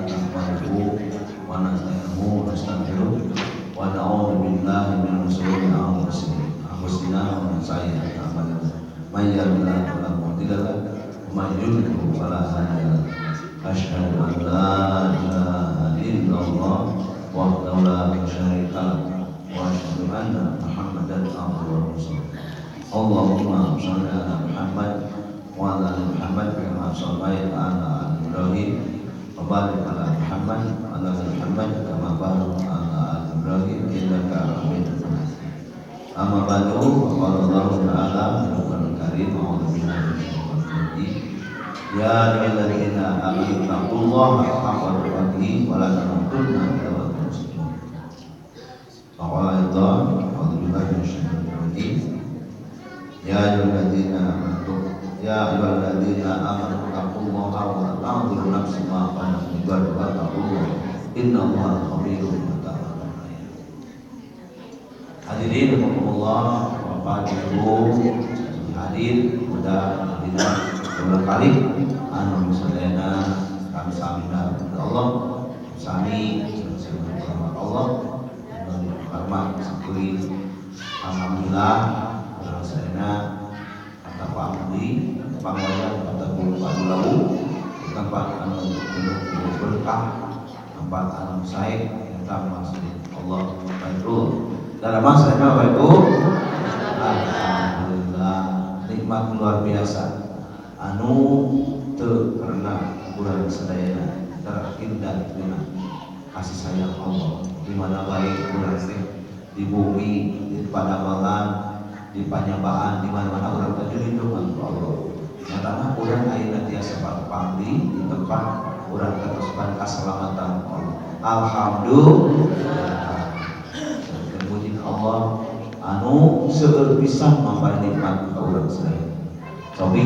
nahmaduhu wa nasta'inuhu wa nastaghfiruh wa na'udzu billahi min shururi anfusina wa min sayyi'ati a'malina. May yahdihillahu fala mudilla lahu wa may yudlil fala hadiya lahu. Asyhadu an la ilaha illallah wahdahu la syarika lahu wa asyhadu anna Muhammadan abduhu wa rasuluh. Allahumma shalli ala Muhammad wa ala ali Muhammad kama shallaita ala ali Ibrahim wa barik ala Muhammad wa ala ali Muhammad kama barakta ala ali Ibrahim innaka Hamidum Majid. Amma ba'du, qala Allah ta'ala fil Qur'anil Karim, a'udzu billahi minasyaitonir rajim. Ya ayyuhalladzina amanu taqullaha haqqa tuqatih wa la tamutunna illa wa antum muslimun. Qala Allah, a'udzu billahi minasyaitonir rajim. Ya ayyuhalladzina amanu taqullaha wa tanzur nafsun ma qaddamat lighad wa taqullaha innallaha khabirum bima ta'malun. Hadirin rahimakumullah, Bapak Ibu hadir pada beberapa kali anu sadayana kami samina Allah sami rahmat Allah hormat syukuri alhamdulillah sadayana kata Pak Mudi pangwaya kata Guru Pak Dulawu tempat anu penuh berkah tempat anu sae kita masjid Allah Baikul. Dalam masa ini Bapak Ibu, alhamdulillah nikmat luar biasa. Anu teu karena urang sadayana terindah dengan kasih sayang Allah. Di mana baik urang teh di bumi, di Padangan, di Panyabaan, di mana-mana urang teh dilindungan ku Allah. Nyatana urang ayeuna tiasa pangdi di tempat urang ketersebut keselamatan Allah. Alhamdulillah. Allah anu seueur pisan mambari nikmat ka urang sadaya. Tapi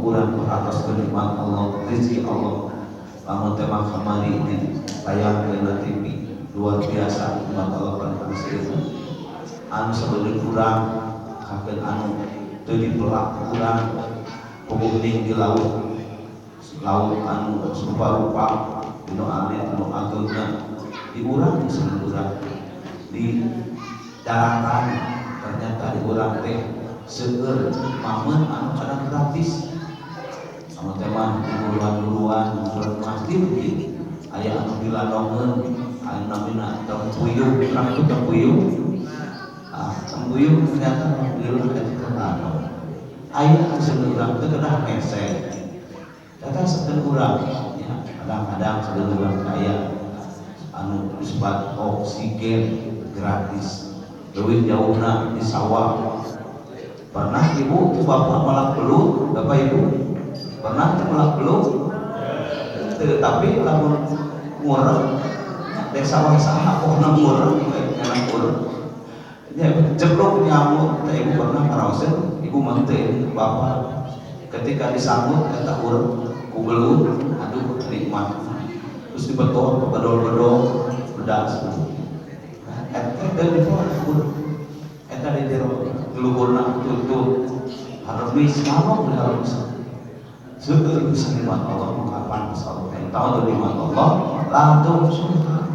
urang atas kenikmat Allah, rezeki Allah. Lamun teh mah kamari ditayangkeun TV luar biasa nikmat Allah pada seueur. Anu sabeureun urang kakeun anu teu dipelak urang punggung di laut. Laut anu rupa-rupa dinu alit anu agungna di urang disebut urang di daratan ternyata di urang teh seueur mamun anu kadang gratis anu teh mah duluan pasti begini aya anu diladongeun anu namina tempuyuh urang itu tempuyuh tempuyuh ternyata alhamdulillah aya terladong aya anu seueur urang teh kedah mesek eta seueur urang ya kadang-kadang seueur urang aya anu disebut oksigen gratis. Leuwih jauhna di sawah. Pernah ibu bapak malak belut, bapak ibu pernah malak belut? Tapi lamun ngurang di sawah saha pohna ngurang enak ngurang. Ya ceplok nyamuk, ibu pernah ngaraoseun ibu manteu bapak ketika disambut eta urang ku belut, aduh nikmat. Terus dibetor bedol-bedol bedas. Eta di jero luhurna tutup harus ngamuk harus seueur bisa nikmat Allah mengkapan Allah yang tahu nikmat Allah langsung surga.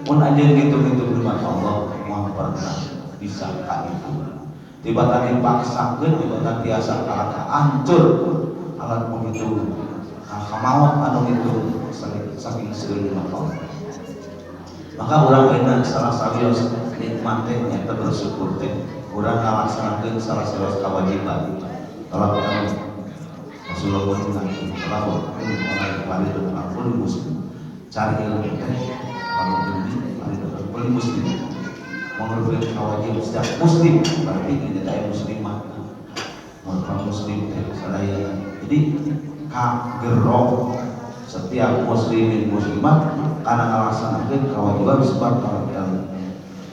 Mun anjeun gitu-gitu nikmat Allah moal pernah bisa ka itu tiba-tiba dipaksakeun tiba-tiba biasa kalaka hancur alat begitu kamawat anu itu saking seueur nikmat Allah. Maka urang ayeuna salah sawios nikmat teh nyaeta bersyukur teh urang ngalaksanakeun salah sawios kewajiban. Kalau kami Rasulullah SAW orang kembali dengan akun muslim cari ilmu teh kamu tinggi kembali dengan akun muslim menurut kewajiban setiap muslim berarti kita aya muslimah menurut muslim teh sadaya. Jadi kagerok setiap muslimin muslimah karena ngalaksanakeun kewajiban sebab ilmu.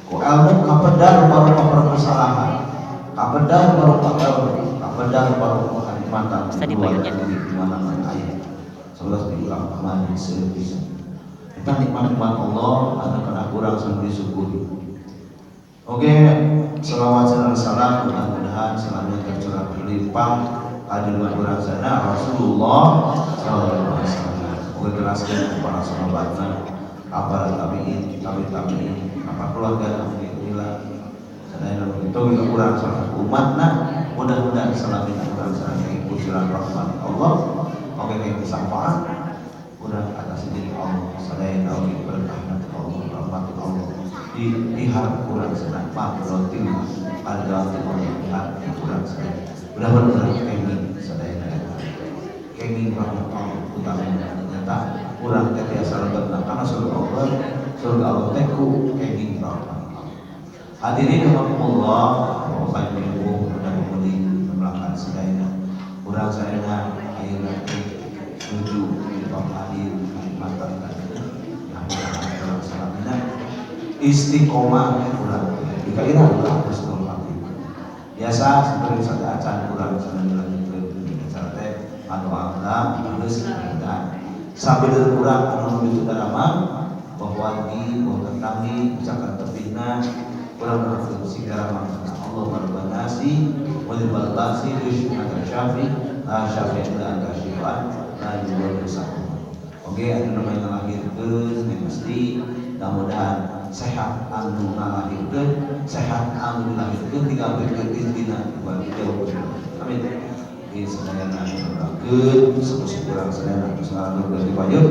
Ku ilmu kapedar baru permasalahan, kapedar baru kapedar baru kenikmatan. Tadi banyak di mana-mana ayat. Sebelas diulang kemarin sebisa. Kita nikmat-nikmat Allah ada kena kurang sampai disyukuri. Oke, selawat dan salam mudah-mudahan selamanya tercurah berlimpah. Hadirin urang sana Rasulullah sallallahu alaihi wasallam. Moga jelaskan para sahabatna, para tabiin, apa keluarga alhamdulillah. Sadaya itu kita kurang salah umatna, mudah-mudahan salamina kurang salah ikut jalan rahmat Allah. Oke kita syafaat kurang atas diri Allah. Sadaya tahu berkahmat Allah, rahmat Allah. Diharap kurang senang rotil ada Allah kurang senang. Mudah-mudahan kami sadaya kami rahmat Allah utamanya nyata kurang kebiasa lebetna karena surga Allah teku kami rahmat Allah. Hadirin rahimakumullah, Bapak Ibu dan Pemudik melakukan sedaya kurang sadaya ayeuna menuju Bapak hadir Kalimantan dan yang salamina istiqomah kurang jika ira harus normatif biasa seperti saja acan kurang dilanjutkeun cara teh anu angga geus dan sambil kurang anu nuju darama bahwa di tangi ucapan tepina kurang berhasil sigara makna Allah berbanasi wal balasi yushmata syafi la syafi la syifan la yuwasa. Oke, anu namanya ngalahirkeun mesti mudah-mudahan sehat anu ngalahirkeun, sehat anu dilahirkeun digabungkeun dina bagi jauh. Amin. Di sadayana berkeun sepuh-sepuh sadayana terus ngalahir dari payun.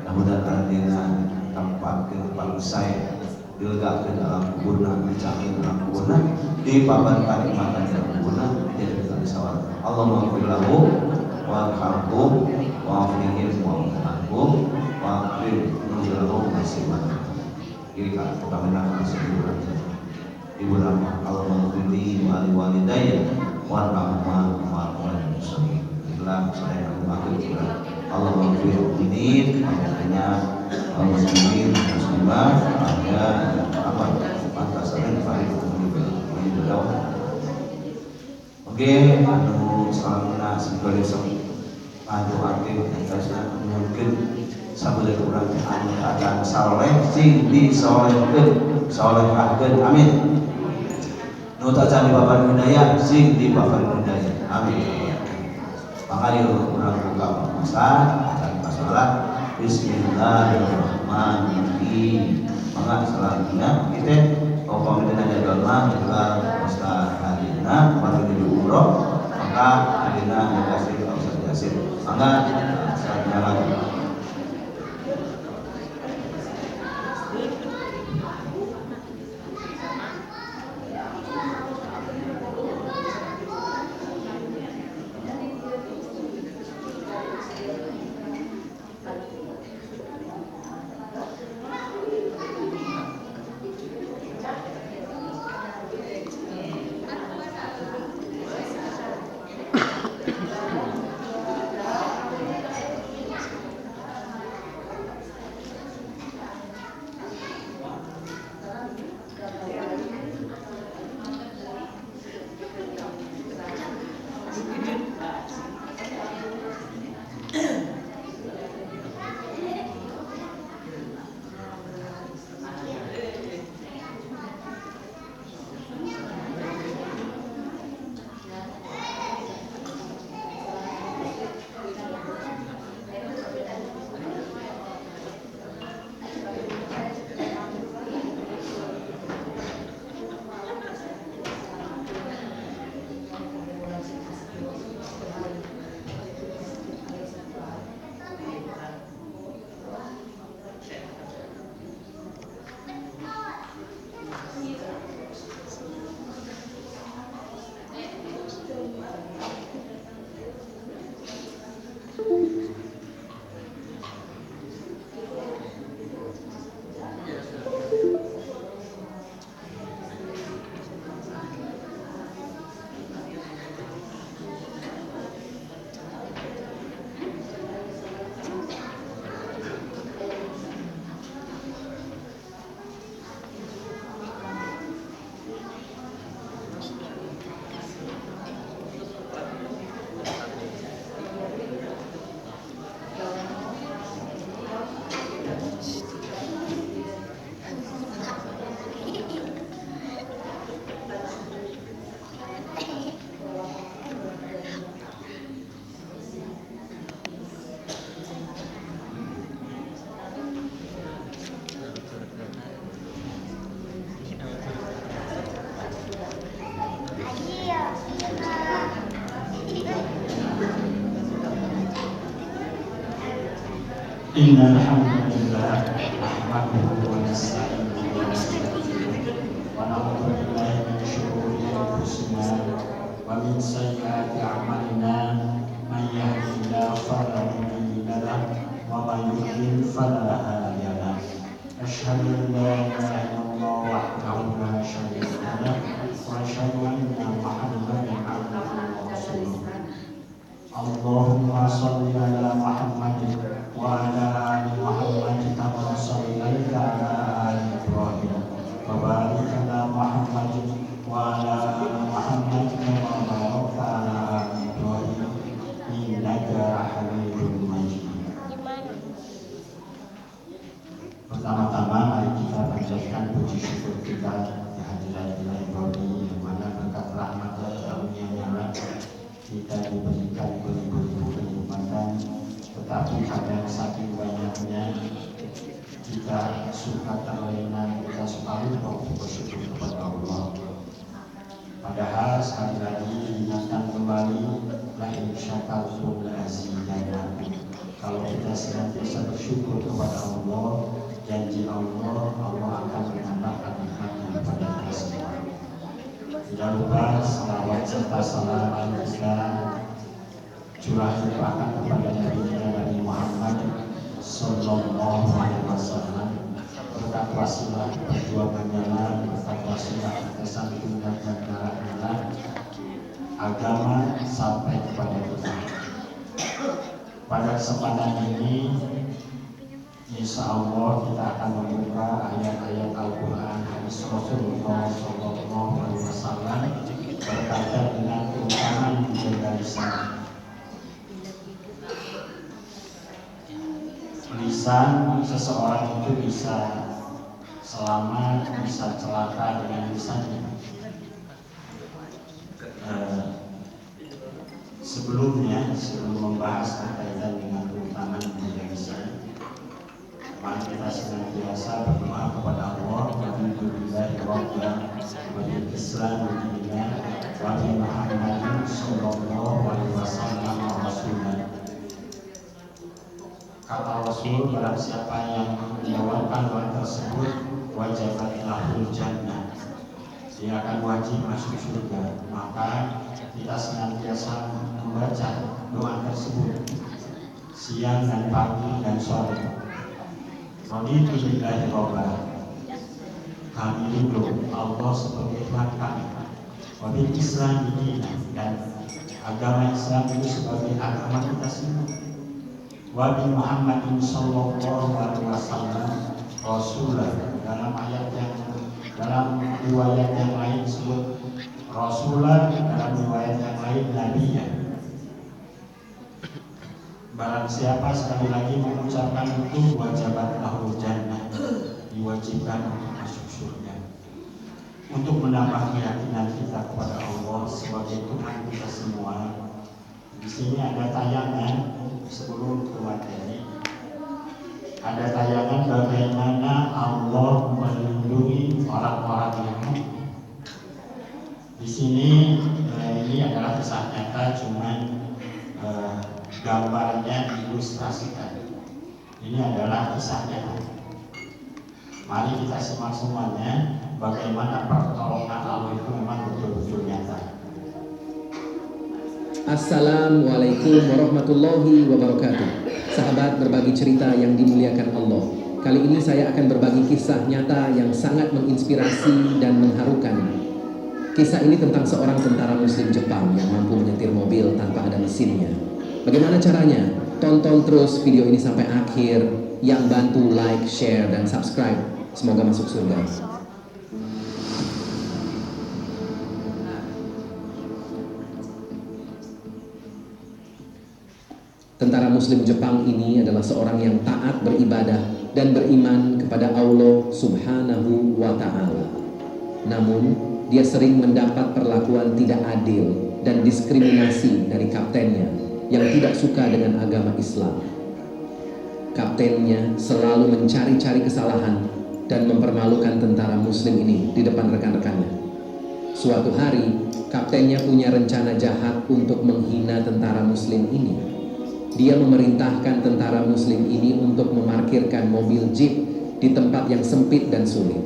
Mudah-mudahan dina tempatkeun palusai dilegakeun dalam kuburna, dicakeun dalam kuburna, dipapan kanikmatan dalam kuburna, jadi kita disawar. Allahumma ighfir lahu warhamhu wa'afihim wa'afihim wa'afihim nuzulahu masyiman. Kiri kan kami nak kasih ibu nama Allahumma ighfirli wa li walidayya warhamhuma wa muslimin. Inilah saya mengakhiri juga Allahumma ighfir mu'minin maknanya muslimin muslimah ada apa pantasan farid beliau. Oke, anu salamna sebagai anu aktif tasna mungkin sabda kurang anu akan saleh sing disolehkeun solehahkeun amin. Nu tacan dibabar hidayah sing dibabar hidayah amin. Maka urang buka puasa cari masalah bismillahirrahmanirrahim. Maka selanjutnya kita pamit aja doa juga Ustaz Hadina mari di umroh maka Hadina dikasih Ustaz Yasin. Maka saatnya lagi إن الحمد لله نحمده ونستعينه ونستغفره ونعوذ بالله من شرور أنفسنا ومن سيئات أعمالنا من يهده الله فلا مضل له ومن يضلل فلا هادي له أشهد أن لا إله إلا الله وحده لا شريك له وأشهد أن محمدا عبده ورسوله اللهم صل على محمد وعلى آل محمد كما صليت على آل إبراهيم وبارك على محمد وعلى آل محمد كما باركت على آل إبراهيم إنك حميد مجيد. Pertama-tama mari kita panjatkan puji syukur kita kehadiran bulan Ramadan yang mana berkat rahmat dan karunia-Nya kita diberikan beribu-ribu kenikmatan, tetapi kadang saking banyaknya kita suka terlena, kita suka lupa bersyukur kepada Allah. Padahal sekali lagi diingatkan kembali, la in syakartum la azidannakum. Kalau kita senantiasa bersyukur kepada Allah, janji Allah akan menambahkan nikmatnya kepada kita semua. Tidak lupa salawat serta salam kita curahkan kepada Nabi kita Nabi Muhammad Sallallahu Alaihi Wasallam, berkat wasilah perjuangannya, berkat wasilah kesampaian dan darah agama sampai kepada kita. Pada kesempatan ini, insya Allah kita akan membuka ayat-ayat Al-Quran hadis Rasulullah Sallallahu Alaihi Wasallam berkaitan dengan keutamaan menjaga lisan. Lisan seseorang itu bisa selamat, bisa celaka dengan lisannya. Sebelum membahas berkaitan dengan keutamaan menjaga lisan, mari kita senantiasa berdoa kepada Allah, Alhamdulillah wa bil Islam dinina wa bi Muhammadin sallallahu alaihi wasallam rasulullah. Kata Rasul, barang siapa yang menjawabkan doa tersebut wajibat lahul jannah, dia akan wajib masuk surga. Maka kita senantiasa membaca doa tersebut siang dan pagi dan sore. Raditu billahi rabban, kami ridho Allah sebagai Tuhan kami, wabil Islam dinina, dan agama Islam itu sebagai agama kita semua, wabil Muhammadin sallallahu alaihi wasallam Rasulullah. Dalam riwayat yang lain disebut Rasulullah, dalam riwayat yang lain Nabiya. Barang siapa sekali lagi mengucapkan itu wajibat lahul jannah, diwajibkan untuk masuk surga. Untuk menambah keyakinan kita kepada Allah sebagai Tuhan kita semua, di sini ada tayangan sebelum ke materi. Ada tayangan bagaimana Allah melindungi orang-orang yang mukmin. Di sini ini adalah kisah nyata, cuman gambarnya diilustrasikan. Ini adalah kisahnya. Mari kita simak semuanya bagaimana pertolongan Allah itu memang betul-betul nyata. Assalamualaikum warahmatullahi wabarakatuh. Sahabat berbagi cerita yang dimuliakan Allah, kali ini saya akan berbagi kisah nyata yang sangat menginspirasi dan mengharukan. Kisah ini tentang seorang tentara muslim Jepang yang mampu menyetir mobil tanpa ada mesinnya. Bagaimana caranya? Tonton terus video ini sampai akhir. Yang bantu like, share, dan subscribe, semoga masuk surga. Tentara muslim Jepang ini adalah seorang yang taat beribadah dan beriman kepada Allah Subhanahu wa ta'ala. Namun, dia sering mendapat perlakuan tidak adil dan diskriminasi dari kaptennya yang tidak suka dengan agama Islam. Kaptennya selalu mencari-cari kesalahan dan mempermalukan tentara muslim ini di depan rekan-rekannya. Suatu hari, kaptennya punya rencana jahat untuk menghina tentara muslim ini. Dia memerintahkan tentara muslim ini untuk memarkirkan mobil jeep di tempat yang sempit dan sulit.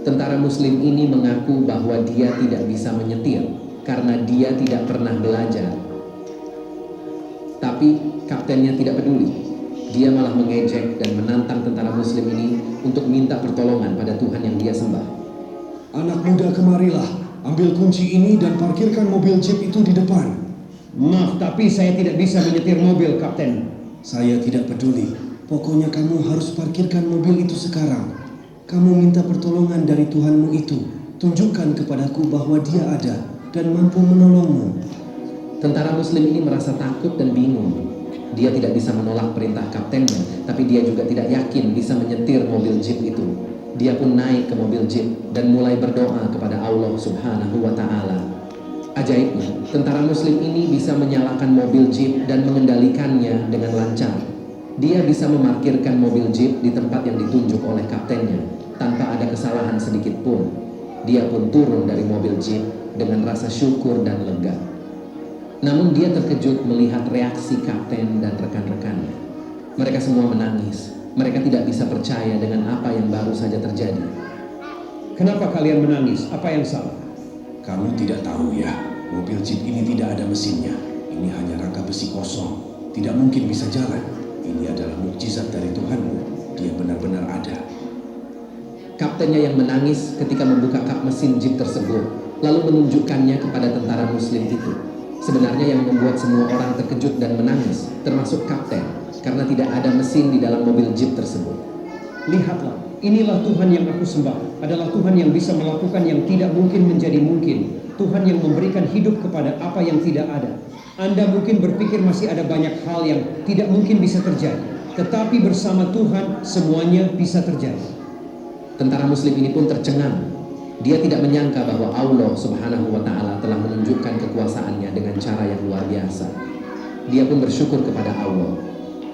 Tentara muslim ini mengaku bahwa dia tidak bisa menyetir karena dia tidak pernah belajar. Tapi kaptennya tidak peduli. Dia malah mengejek dan menantang tentara muslim ini untuk minta pertolongan pada Tuhan yang dia sembah. Anak muda, kemarilah, ambil kunci ini dan parkirkan mobil jeep itu di depan. Maaf, tapi saya tidak bisa menyetir mobil, Kapten. Saya tidak peduli. Pokoknya kamu harus parkirkan mobil itu sekarang. Kamu minta pertolongan dari Tuhanmu itu. Tunjukkan kepadaku bahwa dia ada dan mampu menolongmu. Tentara muslim ini merasa takut dan bingung. Dia tidak bisa menolak perintah kaptennya, tapi dia juga tidak yakin bisa menyetir mobil jeep itu. Dia pun naik ke mobil jeep dan mulai berdoa kepada Allah Subhanahu wa Ta'ala. Ajaibnya, tentara muslim ini bisa menyalakan mobil jeep dan mengendalikannya dengan lancar. Dia bisa memarkirkan mobil jeep di tempat yang ditunjuk oleh kaptennya tanpa ada kesalahan sedikit pun. Dia pun turun dari mobil jeep dengan rasa syukur dan lega. Namun dia terkejut melihat reaksi kapten dan rekan-rekannya. Mereka semua menangis. Mereka tidak bisa percaya dengan apa yang baru saja terjadi. Kenapa kalian menangis? Apa yang salah? Kamu tidak tahu ya, mobil jeep ini tidak ada mesinnya. Ini hanya rangka besi kosong. Tidak mungkin bisa jalan. Ini adalah mukjizat dari Tuhanmu. Dia benar-benar ada. Kaptennya yang menangis ketika membuka kap mesin jeep tersebut, lalu menunjukkannya kepada tentara muslim itu. Sebenarnya yang membuat semua orang terkejut dan menangis, termasuk kapten, karena tidak ada mesin di dalam mobil jeep tersebut. Lihatlah, inilah Tuhan yang aku sembah. Adalah Tuhan yang bisa melakukan yang tidak mungkin menjadi mungkin. Tuhan yang memberikan hidup kepada apa yang tidak ada. Anda mungkin berpikir masih ada banyak hal yang tidak mungkin bisa terjadi. Tetapi bersama Tuhan, semuanya bisa terjadi. Tentara muslim ini pun tercengang. Dia tidak menyangka bahwa Allah Subhanahu wa Ta'ala telah menunjukkan kekuasaannya dengan cara yang luar biasa. Dia pun bersyukur kepada Allah.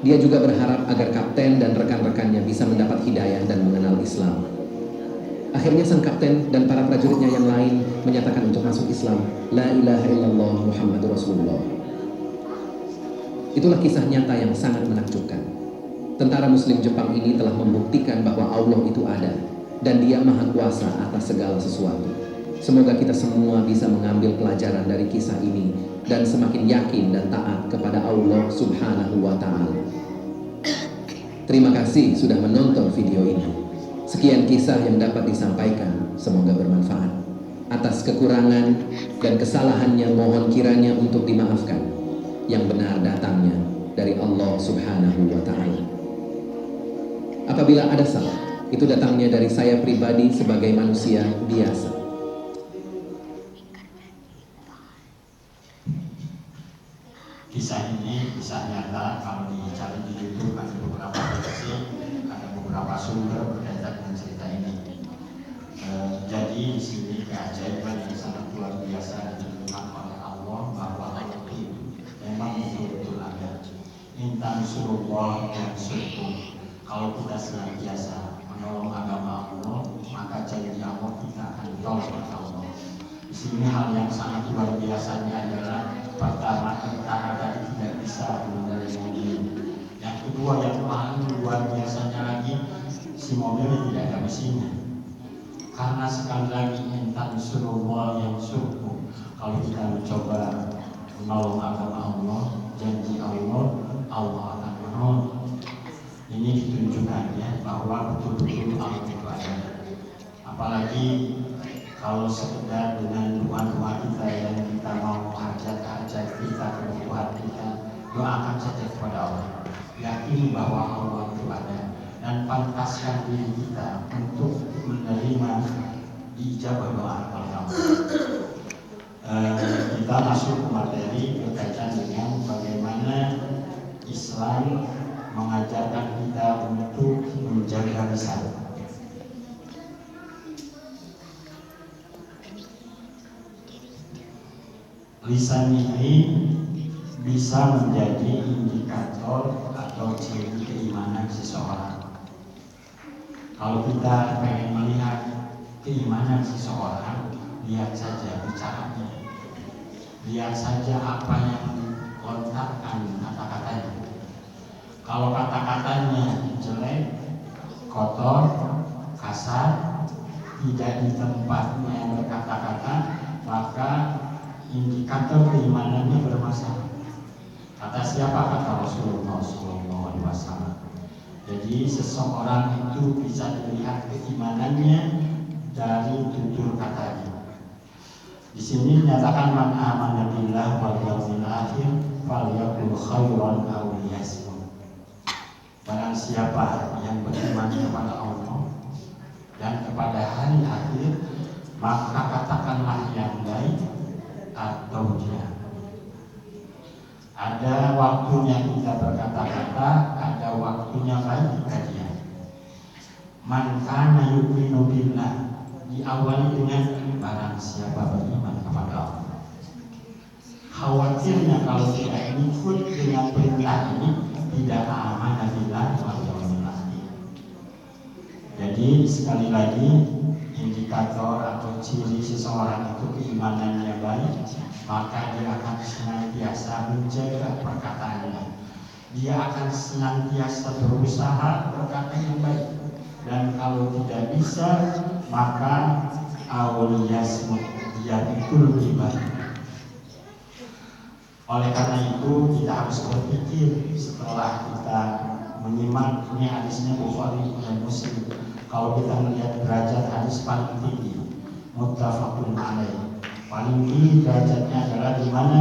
Dia juga berharap agar kapten dan rekan-rekannya bisa mendapat hidayah dan mengenal Islam. Akhirnya sang kapten dan para prajuritnya yang lain menyatakan untuk masuk Islam. La ilaha illallah Muhammadur Rasulullah. Itulah kisah nyata yang sangat menakjubkan. Tentara muslim Jepang ini telah membuktikan bahwa Allah itu ada dan Dia Maha Kuasa atas segala sesuatu. Semoga kita semua bisa mengambil pelajaran dari kisah ini dan semakin yakin dan taat kepada Allah Subhanahu wa Ta'ala. Terima kasih sudah menonton video ini. Sekian kisah yang dapat disampaikan, semoga bermanfaat. Atas kekurangan dan kesalahannya mohon kiranya untuk dimaafkan. Yang benar datangnya dari Allah Subhanahu wa Ta'ala. Apabila ada salah, itu datangnya dari saya pribadi sebagai manusia biasa. Kisah ini kisah nyata. Kalau dicari di YouTube ada beberapa versi, ada beberapa sumber berkaitan dengan cerita ini. Jadi di sini keajaiban yang sangat luar biasa ditentukan oleh Allah bahwa Allah itu memang betul-betul ada. Intan surullah dan surku. Kalau kita senantiasa menolong agama Allah, maka janji Allah kita akan ditolong oleh Allah. Di sini hal yang sangat luar biasanya adalah pertama, tentara tadi tidak bisa mengendarai mobil. Yang kedua, yang paling luar biasanya lagi, si mobil tidak ada mesinnya. Karena sekali lagi intan surullah yang surku. Kalau kita mencoba menolong agama Allah, janji Allah, Allah akan menolong. Ini ditunjukkannya bahwa betul-betul Allah itu ada. Apalagi kalau sekedar dengan doa-doa kita yang kita mau hajat-hajat kita, kebutuhan kita, doakan saja kepada Allah. Yakini bahwa Allah itu ada dan pantaskan diri kita untuk menerima diijabah doa oleh Allah. Kita masuk ke materi berkaitan dengan bagaimana Islam mengajarkan kita untuk menjaga lisan. Lisan ini bisa menjadi indikator atau ciri keimanan seseorang. Kalau kita pengen melihat keimanan seseorang, lihat saja bicaranya, lihat saja apa yang dilontarkan kata-katanya. Kalau kata-katanya jelek, kotor, kasar, tidak di tempatnya berkata-kata, maka indikator keimanannya bermasalah. Kata siapa? Kata Rasulullah SAW. Jadi seseorang itu bisa dilihat keimanannya dari tutur katanya. Di sini dinyatakan man amana billah wal yawmil akhir falyaqul khairan aw liyasmut. Barang siapa yang beriman kepada Allah dan kepada hari akhir, maka katakanlah yang baik atau diam. Ada waktunya kita berkata-kata, ada waktunya baik kita diam. Man kana yu'minu billah, diawali dengan barang siapa beriman kepada Allah. Khawatirnya kalau tidak ikut dengan perintah ini, tidak aman billah wal yawmil akhir. Jadi sekali lagi, indikator atau ciri seseorang itu keimanannya baik, maka dia akan senantiasa menjaga perkataannya. Dia akan senantiasa berusaha berkata yang baik. Dan kalau tidak bisa, maka awliyasmut, dia itu lebih baik. Oleh karena itu kita harus berpikir setelah kita menyimak ini hadisnya Bukhari dan Muslim. Kalau kita melihat derajat hadis paling tinggi, muttafaqun alaih, paling tinggi derajatnya adalah di mana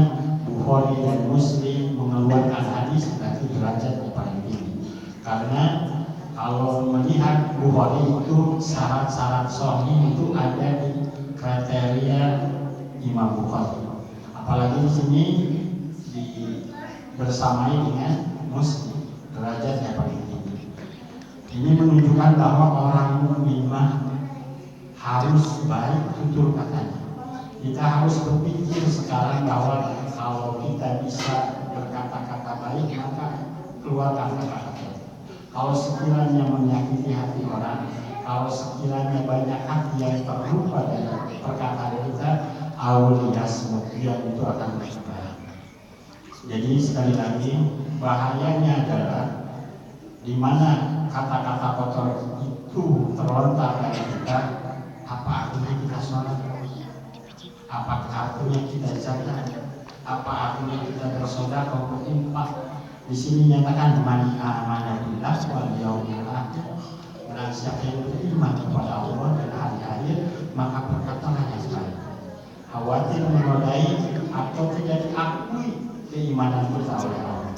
Bukhari dan Muslim mengeluarkan hadis, berarti derajatnya paling tinggi. Karena kalau melihat Bukhari itu syarat-syarat sahih itu ada di kriteria Imam Bukhari. Apalagi di sini bersamai dengan Muslim, derajatnya paling tinggi. Ini menunjukkan bahwa orang mukmin harus baik tutur katanya. Kita harus berpikir sekarang bahwa kalau kita bisa berkata-kata baik, maka keluarkan kata-kata. Kalau sekiranya menyakiti hati orang, kalau sekiranya banyak hati yang terluka dari perkataan kita, awliyasmut, dia itu akan berubah. Jadi sekali lagi, bahayanya adalah di mana kata-kata kotor itu terlontar dari kita. Apa artinya kita sholat? Apa artinya kita zakat? Apa artinya kita bersedekah, berinfak? Di sini nyatakan man amana billah wal yawmil akhir. Barang siapa yang beriman kepada Allah dan hari akhir, maka berkatalah yang baik. Khawatir menodai atau tidak diakui keimanan kita oleh Allah.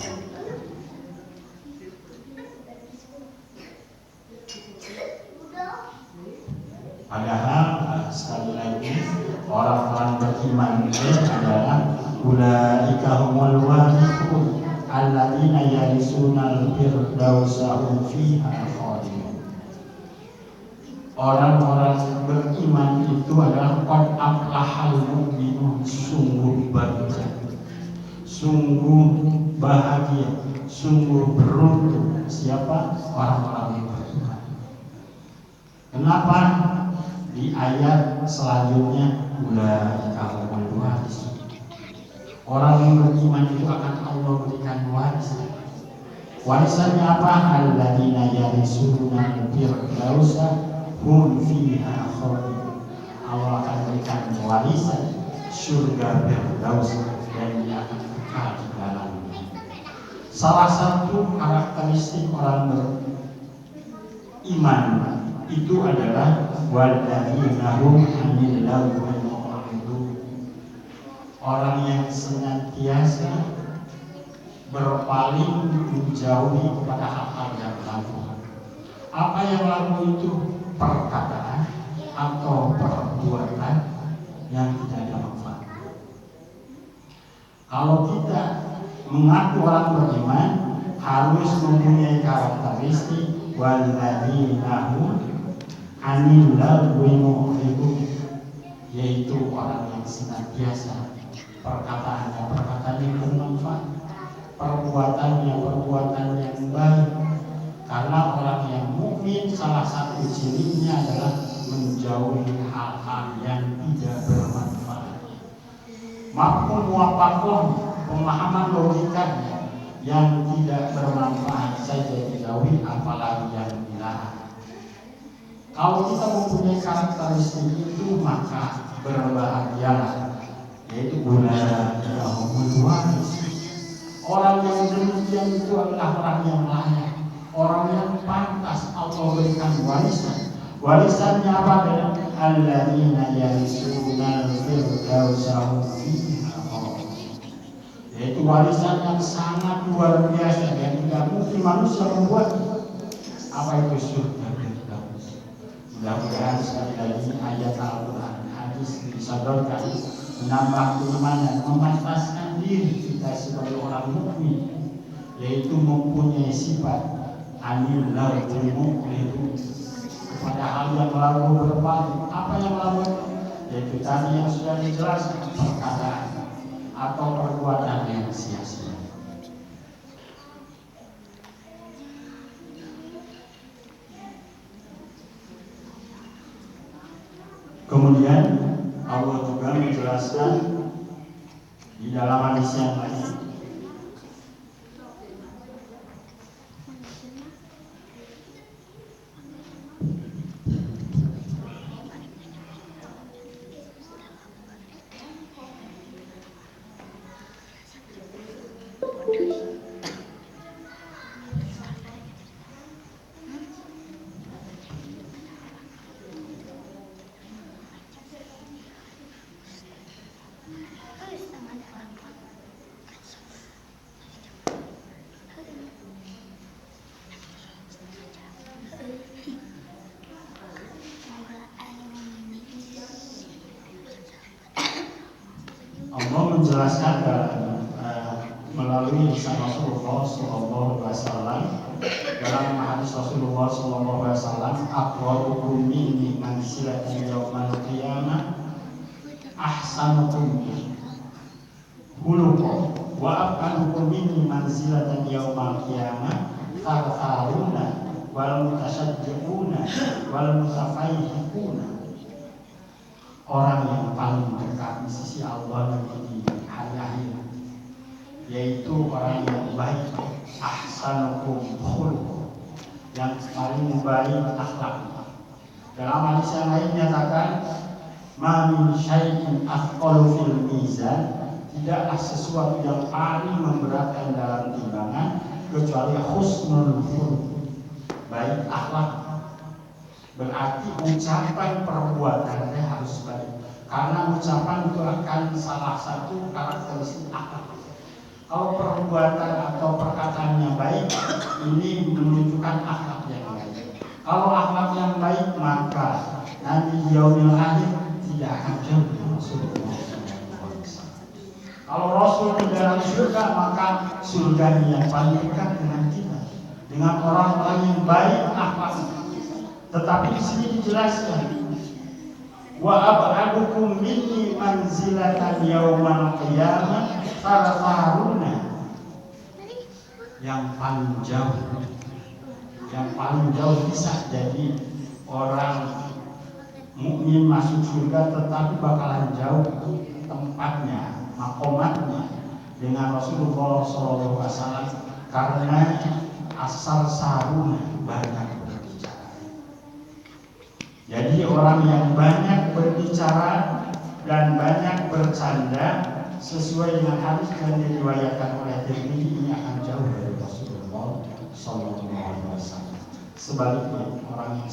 Padahal sekali lagi orang-orang beriman itu adalah ulaika humul warithun alladzina yarisunal firdausa hum fiha khalidun. Orang-orang beriman itu adalah qad aflahal mu'minun, sungguh berkah, sungguh bahagia, sungguh beruntung siapa? Orang-orang yang beriman. Kenapa? Di ayat selanjutnya ulaika humul warithun. Orang yang beriman itu akan Allah berikan warisan. Warisannya apa? Alladzina yarisuna firdausa hum fiha khalidun. Allah akan berikan warisan surga Firdaus dan dia akan kekal di dalamnya. Salah satu karakteristik orang beriman itu adalah walladzina hum anil lagwi mu'ridun. Orang yang senantiasa berpaling menjauhi kepada hal-hal yang lalu. Apa yang lalu itu? Perkataan atau perbuatan yang tidak ada manfaat. Kalau kita mengaku orang beriman, harus mempunyai karakteristik walladzina hum anil lagwi mu'ridun, yaitu orang yang senantiasa perkataan yang bermanfaat, perbuatan yang baik. Karena orang yang mukmin salah satu cirinya adalah menjauhi hal-hal yang tidak bermanfaat. Mafhum muwafaqah, pemahaman logikanya, yang tidak bermanfaat saja dijauhi, apalagi yang dilarang. Kalau kita mempunyai karakteristik itu, maka berbahagialah, yaitu ulaika waris. Orang yang demikian itu adalah orang yang layak, orang yang pantas Allah berikan warisan. Warisannya apa? Alladzina yarisuna al-firdausa hum fiha khalidun. Yaitu warisan yang sangat luar biasa dan tidak mungkin manusia membuat. Apa itu surga Firdaus? Mudah-mudahan sekali lagi ayat Al-Quran, hadis disodorkan, menambah keimanan, memantaskan diri kita sebagai orang mukmin, yaitu mempunyai sifat anil lahul muqlidu, kepada hal yang lalu berbalik. Apa yang lalu? Yaitu tadi yang sudah dijelaskan, perkataan atau perbuatan yang sia-sia. Kemudian Allah juga menjelaskan di dalam hadis yang lain, Allah menjelaskan melalui lisan Rasulullah SAW dalam hadis Rasulullah SAW, aqrabukum minni manzilatan yaumal qiyamah ahsanukum khuluqan wa aqrabukum minni manzilatan yaumal qiyamah tartharuna wal mutasaddiquna wal mutafaihiquna. Orang yang paling dekat di sisi Allah nanti di hari akhir, yaitu orang yang baik, ahsanukum khuluqan, yang paling baik akhlak. Dalam hadis yang lain menyatakan, ma min syai'in athqalu fil mizan, tidaklah sesuatu yang paling memberatkan dalam timbangan kecuali husnul khuluq, baik akhlak. Berarti ucapan perbuatannya harus baik, karena ucapan itu akan salah satu karakteristik akhlak. Kalau perbuatan atau perkataannya baik, ini menunjukkan akhlak yang baik. Kalau akhlak yang baik, maka nanti yaumil akhir tidak akan jauh dari Rasulullah SAW. Kalau Rasul di dalam surga, maka surga yang paling dekat dengan kita, dengan orang-orang yang baik akhlaknya. Tetapi di sini dijelaskan, wa ab'adukum minni manzilatan yaumal qiyamah tartharuna, yang paling jauh bisa jadi orang mukmin masuk surga, tetapi bakalan jauh tempatnya, makomatnya dengan Rasulullah SAW, karena asal saruna, banyak. Jadi orang yang banyak berbicara dan banyak bercanda sesuai dengan hadis yang diriwayatkan oleh Tirmidzi, ini akan jauh dari Rasulullah SAW. Sebaliknya, orang yang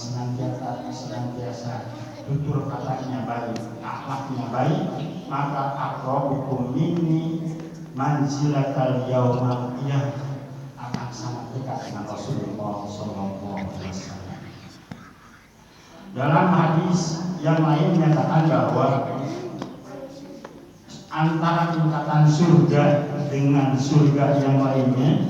senantiasa tutur katanya baik, akhlaknya baik, maka aqrabukum minni manzilatal yaumal qiyamah, akan sangat dekat dengan Rasulullah SAW. Dalam hadis yang lain menyatakan bahwa antara tingkatan surga dengan surga yang lainnya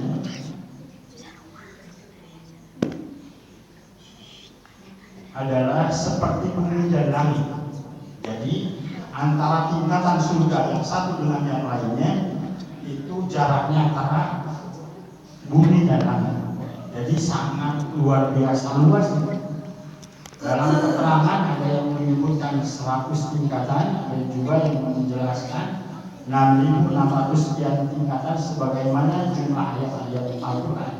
adalah seperti bumi dan langit. Jadi antara tingkatan surga yang satu dengan yang lainnya itu jaraknya antara bumi dan langit. Jadi sangat luar biasa luas. Dalam keterangan ada yang menyebutkan 100 tingkatan, ada juga yang menjelaskan 6.600 sekian tingkatan sebagaimana jumlah ayat-ayat Al-Quran.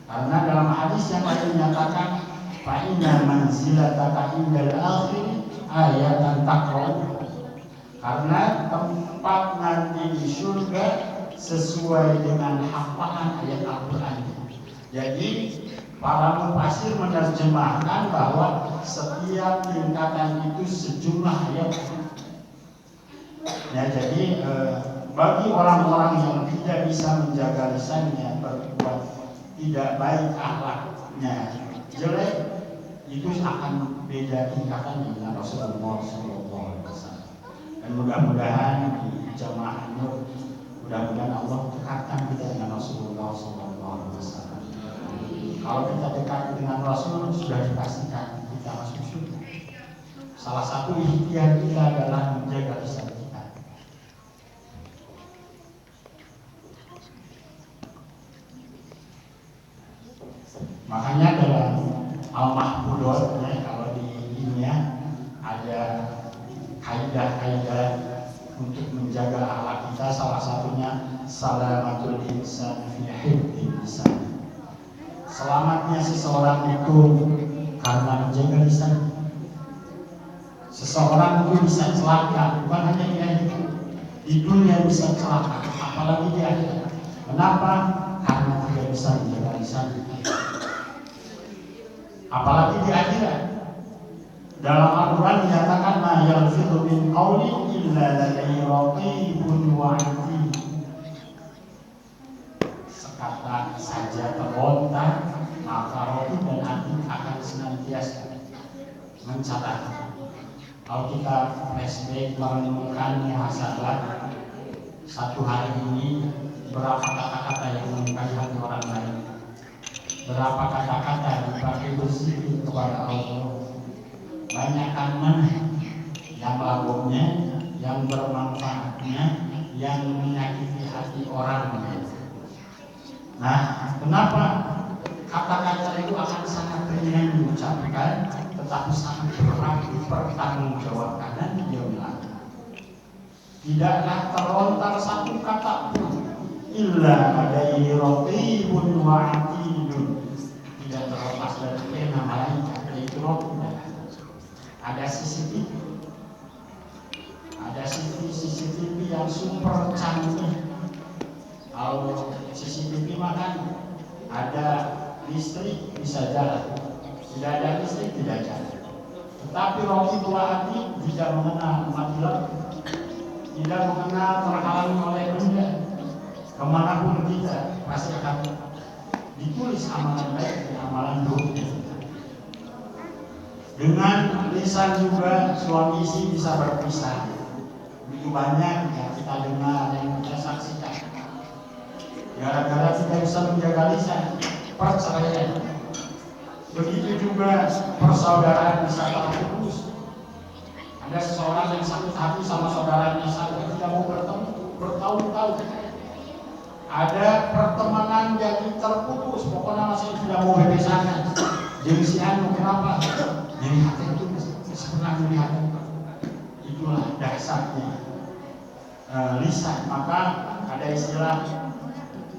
Karena dalam hadis yang lain menyatakan fa'inna manzilataka indal akhir ayatan taqra'u. Karena tempat nanti di surga sesuai dengan hafalan ayat Al-Quran. Jadi para mufassir menerjemahkan bahwa setiap tingkatan itu sejumlah ayat. Ya, jadi bagi orang-orang yang tidak bisa menjaga lisannya, berbuat tidak baik akhlaknya, jelek, itu akan beda tingkatan dengan Rasulullah SAW. Dan mudah-mudahan di jamaah Nur, mudah-mudahan Allah dekatkan kita dengan Rasulullah SAW. Kalau kita dekat dengan Rasul, sudah dipastikan kita masuk surga. Salah satu ikhtiar kita adalah menjaga lisan kita. Makanya dalam Al-Mahfudhot, kalau di ilmiah ada kaidah-kaidah untuk menjaga akhlak kita, salah satunya salamatul insan fi hifdzil lisan. Selamatnya seseorang itu karena menjaga lisan. Seseorang itu bisa celaka, bukan hanya di dunia bisa celaka, apalagi di akhirat. Kenapa? Karena tidak bisa menjaga lisan. Apalagi di akhirat. Dalam Al-Quran dinyatakan ma yalfidhu min qawlin illa ladayhi raqibun wa 'atid. Sekata saja terlontar, maka raqib dan 'atid akan senantiasa mencatat. Kalau kita flashback merenungkan muhasabah satu hari ini, berapa kata-kata yang menyukai hati orang lain, berapa kata-kata dipakai berzikir kepada Allah, banyakkan mana yang lagomnya, yang bermanfaatnya, yang menyakiti hati orang lain. Nah, kenapa kata-kata itu akan sangat ringan diucapkan, tetapi sangat berat dipertanggungjawabkan? Dan dia bilang, tidaklah terlontar satu kata pun illa adai raqibun wa 'atidun, tidak terlepas dari pena malaikat, yaitu raqib. Ada CCTV, ada CCTV yang super canggih. Kalau CCTV makan ada listrik bisa jalan, tidak ada listrik tidak jalan. Tetapi raqib wa 'atid tidak mengenal mati lampu, tidak mengenal terhalangi oleh benda. Kemanapun kita pasti akan ditulis amalan baik dan amalan buruk. Dengan lisan juga suami istri bisa berpisah. Begitu banyak yang kita dengar, yang kita saksikan. Gara-gara tidak bisa menjaga lisan, perceraian. Begitu juga persaudaraan bisa terputus. Ada seseorang yang sakit hati sama saudaranya sampai tidak mau bertemu bertahun-tahun. Ada pertemanan jadi terputus, pokoknya masih tidak mau bebesangan. Jadi si anu kenapa? Jadi hati itu pernah melihat. Itulah dasarnya lisan. Maka ada istilah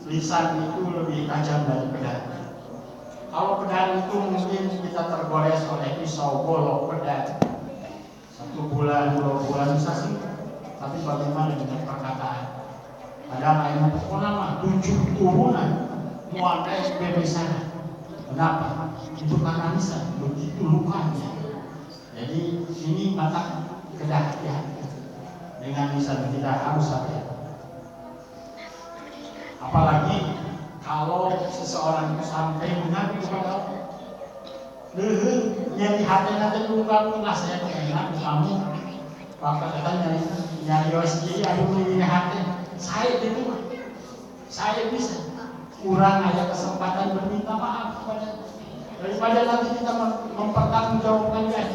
lisan itu lebih tajam dari pedang. Kalau pedang itu mungkin kita tergores oleh pisau golok pedang 1 bulan 2 bulan bisa sih. Tapi bagaimana dengan perkataan? Ada ayat pokoknya 7 turunan muatai bebesan. Kenapa? Itu karena lisan begitu lukanya. Jadi ini mata kehati-hatian dengan lisan kita harus hati-hati. Apalagi kalau seseorang itu sampai mengaku kepada Allah, nyari hati nanti luka saya enak kamu, maka katanya nyari sendiri, aku punya hati. Saya di rumah, saya bisa kurang ada kesempatan berminta maaf kepada daripada nanti kita mempertanggungjawabkan dia.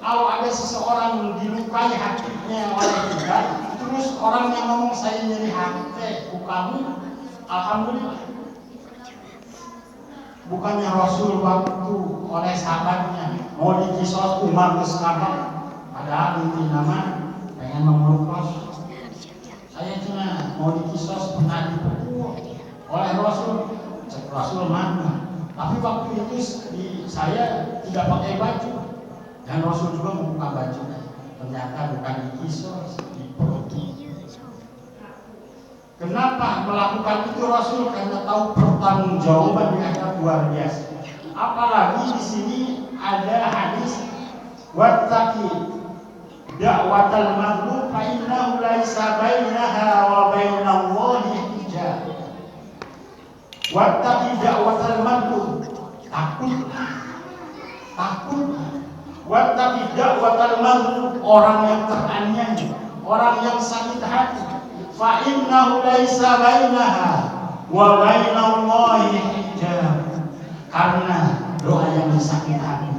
Kalau ada seseorang dilukai hatinya oleh kita, terus orang yang ngomong saya nyeri hati, kamu, alhamdulillah. Bukannya Rasul waktu oleh sahabatnya mau dikisos Umar ke Sahabat, padahal inti nama pengen memeluk Rasul. mau dikisos pernah dipukul oleh Rasul. Cek Rasul mana? Tapi waktu itu saya tidak pakai baju dan Rasul juga membuka bajunya. Ternyata bukan dikisos, diperoti. Kenapa melakukan itu Rasul? Karena tahu pertanggungjawaban yang akan luar biasa. Apalagi di sini ada hadis wattaqi da'watal mazlum fa innahu laisa bainaha wa bainallahi hijab. Wattaqi da'watal mazlum, takutlah. Wattaqi da'watal mazlum, orang yang teraniaya, orang yang sakit hati. Fa innahu laisa bainaha wa bainallahi hijab. Karena doa yang disakit hati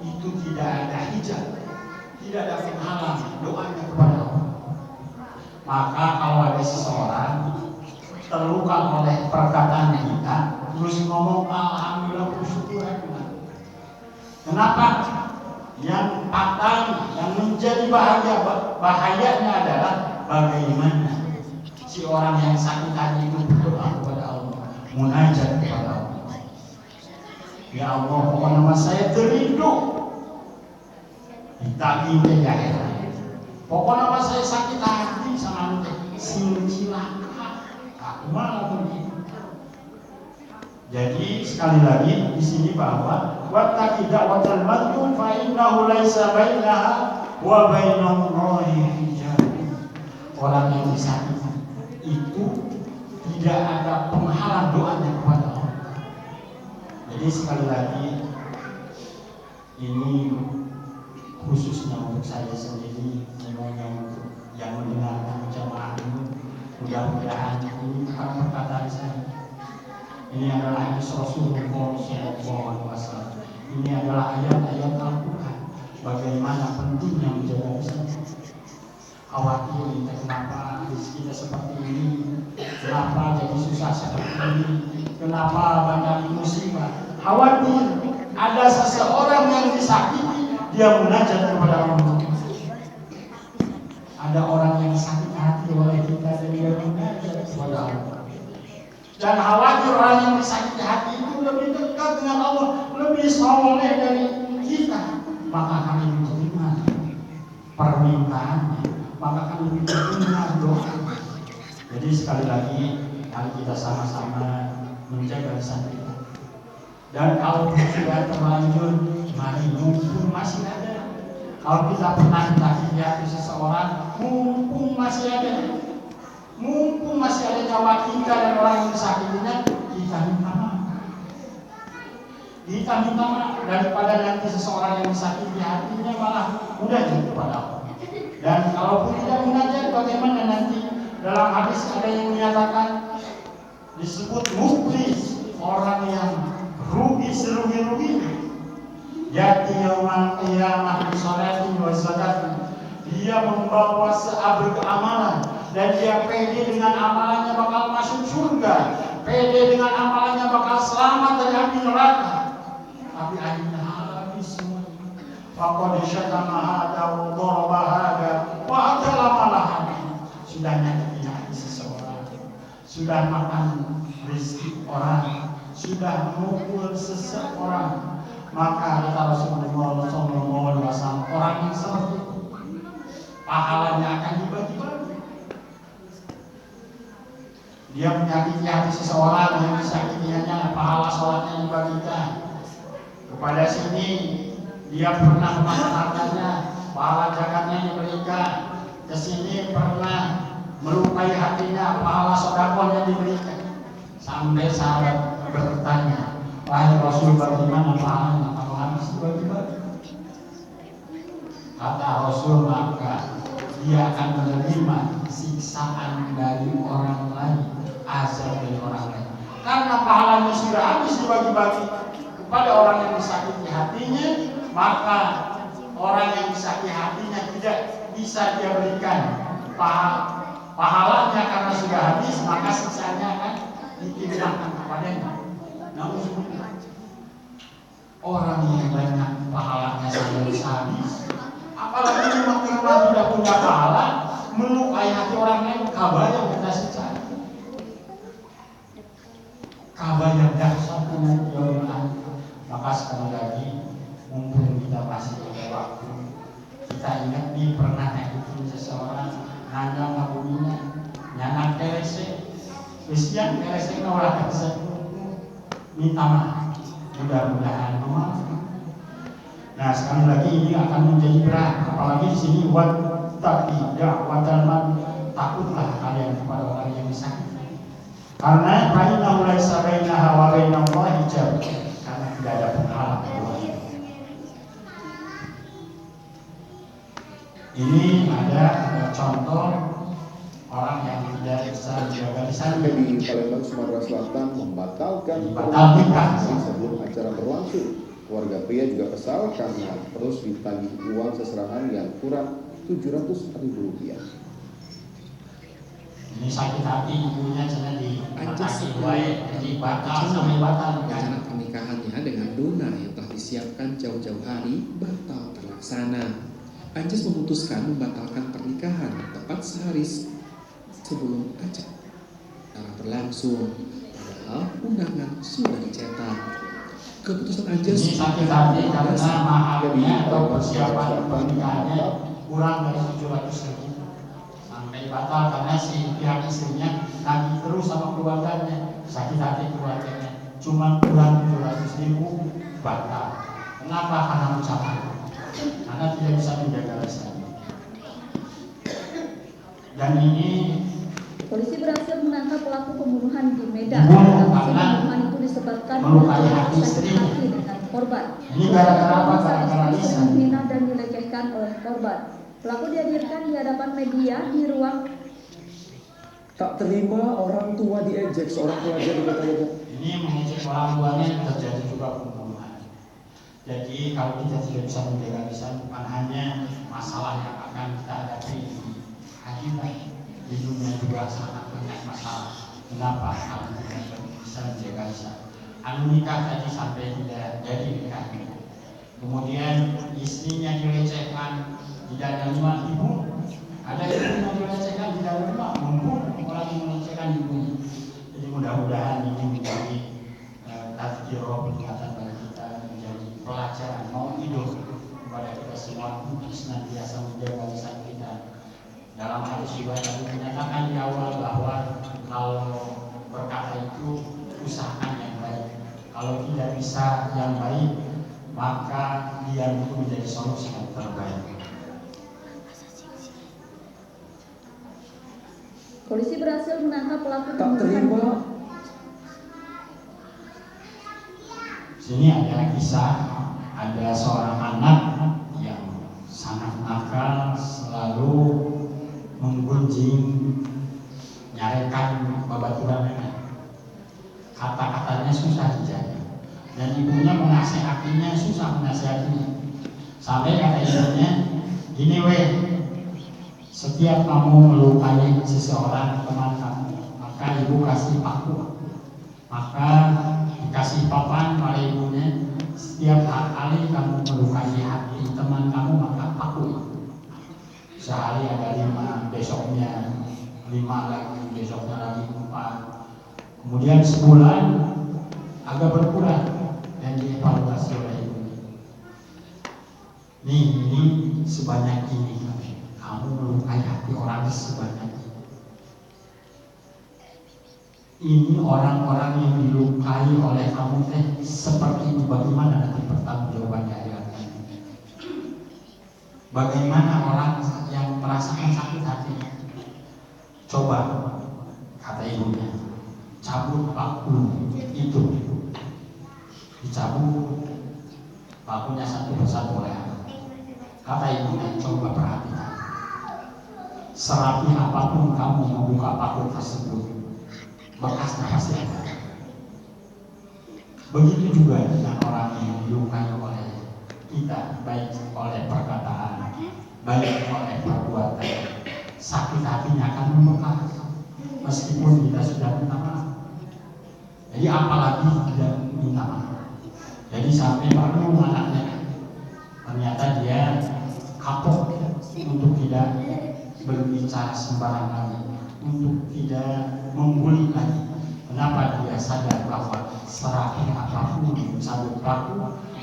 itu tidak ada hijab, tidak ada penghalang doanya kepada Allah. Maka kalau ada seseorang terluka oleh perkataan kita, terus ngomong alhamdulillah bersyukur. Kenapa? Yang patah, yang menjadi bahayanya adalah bagaimana si orang yang sakit hati itu berdoa kepada Allah, munajat kepada Allah. Ya Allah, pokoknya saya terindu ditagih ya. Pokoknya saya sakit hati sama ente, sing cilaka. Aku malah begitu. Jadi sekali lagi di sini bahwa wattaqi da'watal mazlum fa innahu laisa bainaha wa bainallahi hijab. Orang yang disakiti itu tidak ada penghalang doanya kepada Allah. Jadi sekali lagi ini khususnya untuk saya sendiri, semuanya untuk yang mendengarkan jamaah ini, mudah-mudahan ini bukan perkataan saya. Ini adalah hadis Rasulullah SAW. Ini adalah ayat-ayat Al-Quran. Bagaimana pentingnya menjaga kesehatan. Khawatir kenapa kita seperti ini, kenapa jadi susah seperti ini, kenapa banyak musibah. Khawatir ada seseorang yang disakiti, dia munajat kepada Allah. Ada orang yang sakit hati oleh kita dan dia munajat kepada Allah. Dan khawatir orang yang disakiti hati itu lebih dekat dengan Allah, lebih soleh dari kita. Maka kami menerima permintaannya, maka kami menerima doa. Jadi sekali lagi, mari kita sama-sama menjaga lisan kita. Dan kalau sudah terlanjur, mari mumpung masih ada. Kalau kita pernah disakiti hati seseorang, mumpung masih ada. Mumpung masih ada nyawa kita dan orang yang disakitinya, kita minta maaf. Kita minta maaf daripada nanti seseorang yang disakiti hatinya malah munajat kepada Allah. Dan kalaupun tidak munajat, bagaimana nanti? Dalam hadis ada yang menyatakan disebut muflis, orang yang rugi serugi-ruginya. Yati yaumal qiyamah bi sholatin wa zakatin. Dia membawa seabrik amalan dan dia pede dengan amalannya bakal masuk surga, pede dengan amalannya bakal selamat dari api neraka. Tapi akhirnya habis semua. Faqad syatama hada wa daraba hada wa akala malaha. Sudah nyakiti hati seseorang, sudah makan rezeki orang, sudah memukul seseorang, maka kata Rasulullah SAW, orang yang seperti itu pahalanya akan dibagi-bagi. Dia menyakiti hati seseorang, yang disakitinya pahala sholatnya dibagikan. Kepada sini dia pernah memakan hartanya, pahala zakatnya diberikan. Kesini pernah melukai hatinya, pahala sedekahnya diberikan. Sampai sahabat bertanya, wahai Rasul, bagaimana pahalanya kalau habis dibagi-bagi? Kata Rasul, maka dia akan menerima siksaan dari orang lain, azab dari orang lain. Karena pahalanya sudah habis dibagi-bagi kepada orang yang disakiti hatinya, maka orang yang disakiti hatinya tidak bisa dia berikan pahalanya karena sudah habis, maka siksanya akan ditimbulkan kepadanya. Namun orang yang banyak pahalanya sudah habis, apalagi memang tidak punya pahala, melukai hati orang lain, kabar yang kita secara kabar yang dahsyat dengan Allah. Maka sekali lagi, mumpung kita masih ada waktu, kita ingat nih pernah itu seseorang nanya ngabuminya, nyanak kerese, Kristian kerese orang kerese, minta maaf, mudah-mudahan memaafkan. Nah sekali lagi ini akan menjadi berat, apalagi di sini takutlah kalian kepada orang yang disakiti. Karena baina mulai sabaina wa baina Allah hijab, karena tidak ada penghalang. Ini ada contoh orang yang tidak bisa menjaga lisan. Di Palembang, Sumatera Selatan membatalkan nikah sebelum acara berlangsung. Keluarga pria juga kesal karena terus ditagih uang seserahan yang kurang Rp700.000. Ini sakit hati ibunya karena dipataki wae, jadi batal sampai batal. Rencana pernikahannya dengan dona yang telah disiapkan jauh-jauh hari batal terlaksana. Anjas memutuskan membatalkan pernikahan tepat sehari sebelum acara berlangsung. Padahal undangan sudah dicetak. Keputusan Anjas ini sakit hati karena maharnya atau persiapan pernikahannya kurang dari 700.000. Sampai batal karena si pihak istrinya nagih terus sama keluarganya, sakit hati keluarganya, cuma kurang 700.000 batal. Kenapa? Karena ucapan, karena tidak bisa menjaga lisan. Dan ini polisi berhasil menangkap pelaku pembunuhan di Medan. Pembunuhan itu disebabkan melukai hati istri dengan korban. Ini gara-gara apa? Gara-gara lisan. Menghina dan dilecehkan oleh korban. Pelaku dihadirkan di hadapan media di ruang. Tak terima orang tua diejek seorang pelajar di Kota Medan. Ini mengejek orang tuanya terjadi juga pembunuhan. Jadi kalau kita tidak bisa menjaga lisan, bukan hanya masalah yang akan kita hadapi di akhirat, di dunia juga sangat banyak masalah. Kenapa? Kalau kita bisa menjaga lisan. Nikah tadi sampai tidak jadi nikahnya. Kemudian istrinya dilecehkan, tidak nerima ibu. Ada ibu yang dilecehkan, tidak nerima, mumpung orang yang melecehkan ibunya. Jadi mudah-mudahan ini menjadi tazkirah peringatan bagi kita, menjadi pelajaran mau hidup kepada kita semua untuk senantiasa menjaga lisan kita. Dalam hadis juga tadi menyatakan di awal bahwa kalau berkata itu usahakan yang baik. Kalau tidak bisa yang baik, maka diam itu menjadi solusi yang terbaik. Polisi berhasil menangkap pelaku Tak terima. Sini ada kisah, ada seorang anak yang sangat nakal, selalu menggunjing, nyarekan babaturan nenek. Kata-katanya susah dijaga, dan ibunya menasehatinya susah menasehatinya. Sampai kata ibunya, gini weh, setiap kamu melukai seseorang teman kamu, maka ibu kasih paku. Maka dikasih papan oleh ibunya, setiap kali kamu melukai hati teman kamu, maka paku. Sehari ada 5, besoknya 5 lagi, besoknya lagi 4. Kemudian sebulan agak berkurang dan dievaluasi oleh ibunya. Ini sebanyak ini. Kamu melukai hati orang sebanyak ini. Ini orang-orang yang dilukai oleh kamu seperti ini. Bagaimana nanti pertanggungjawaban di akhirat ini? Bagaimana orang yang merasakan sakit hati? Coba, kata ibunya, cabut paku itu. Dicabut pakunya satu persatu oleh anak. Kata ibunya, coba perhatikan. Serapi apapun kamu membuka paku tersebut, bekasnya pasti ada. Begitu juga dengan orang yang dilukai oleh kita, baik oleh perkataan, baik oleh perbuatan. Sakit hatinya akan membekas, meskipun kita sudah minta maaf. Jadi apalagi tidak minta maaf. Jadi sampai baru anaknya ternyata dia kapok untuk tidak berbicara sembarangan, untuk tidak membuli lagi. Kenapa? Dia sadar bahwa serapi apapun sabut paku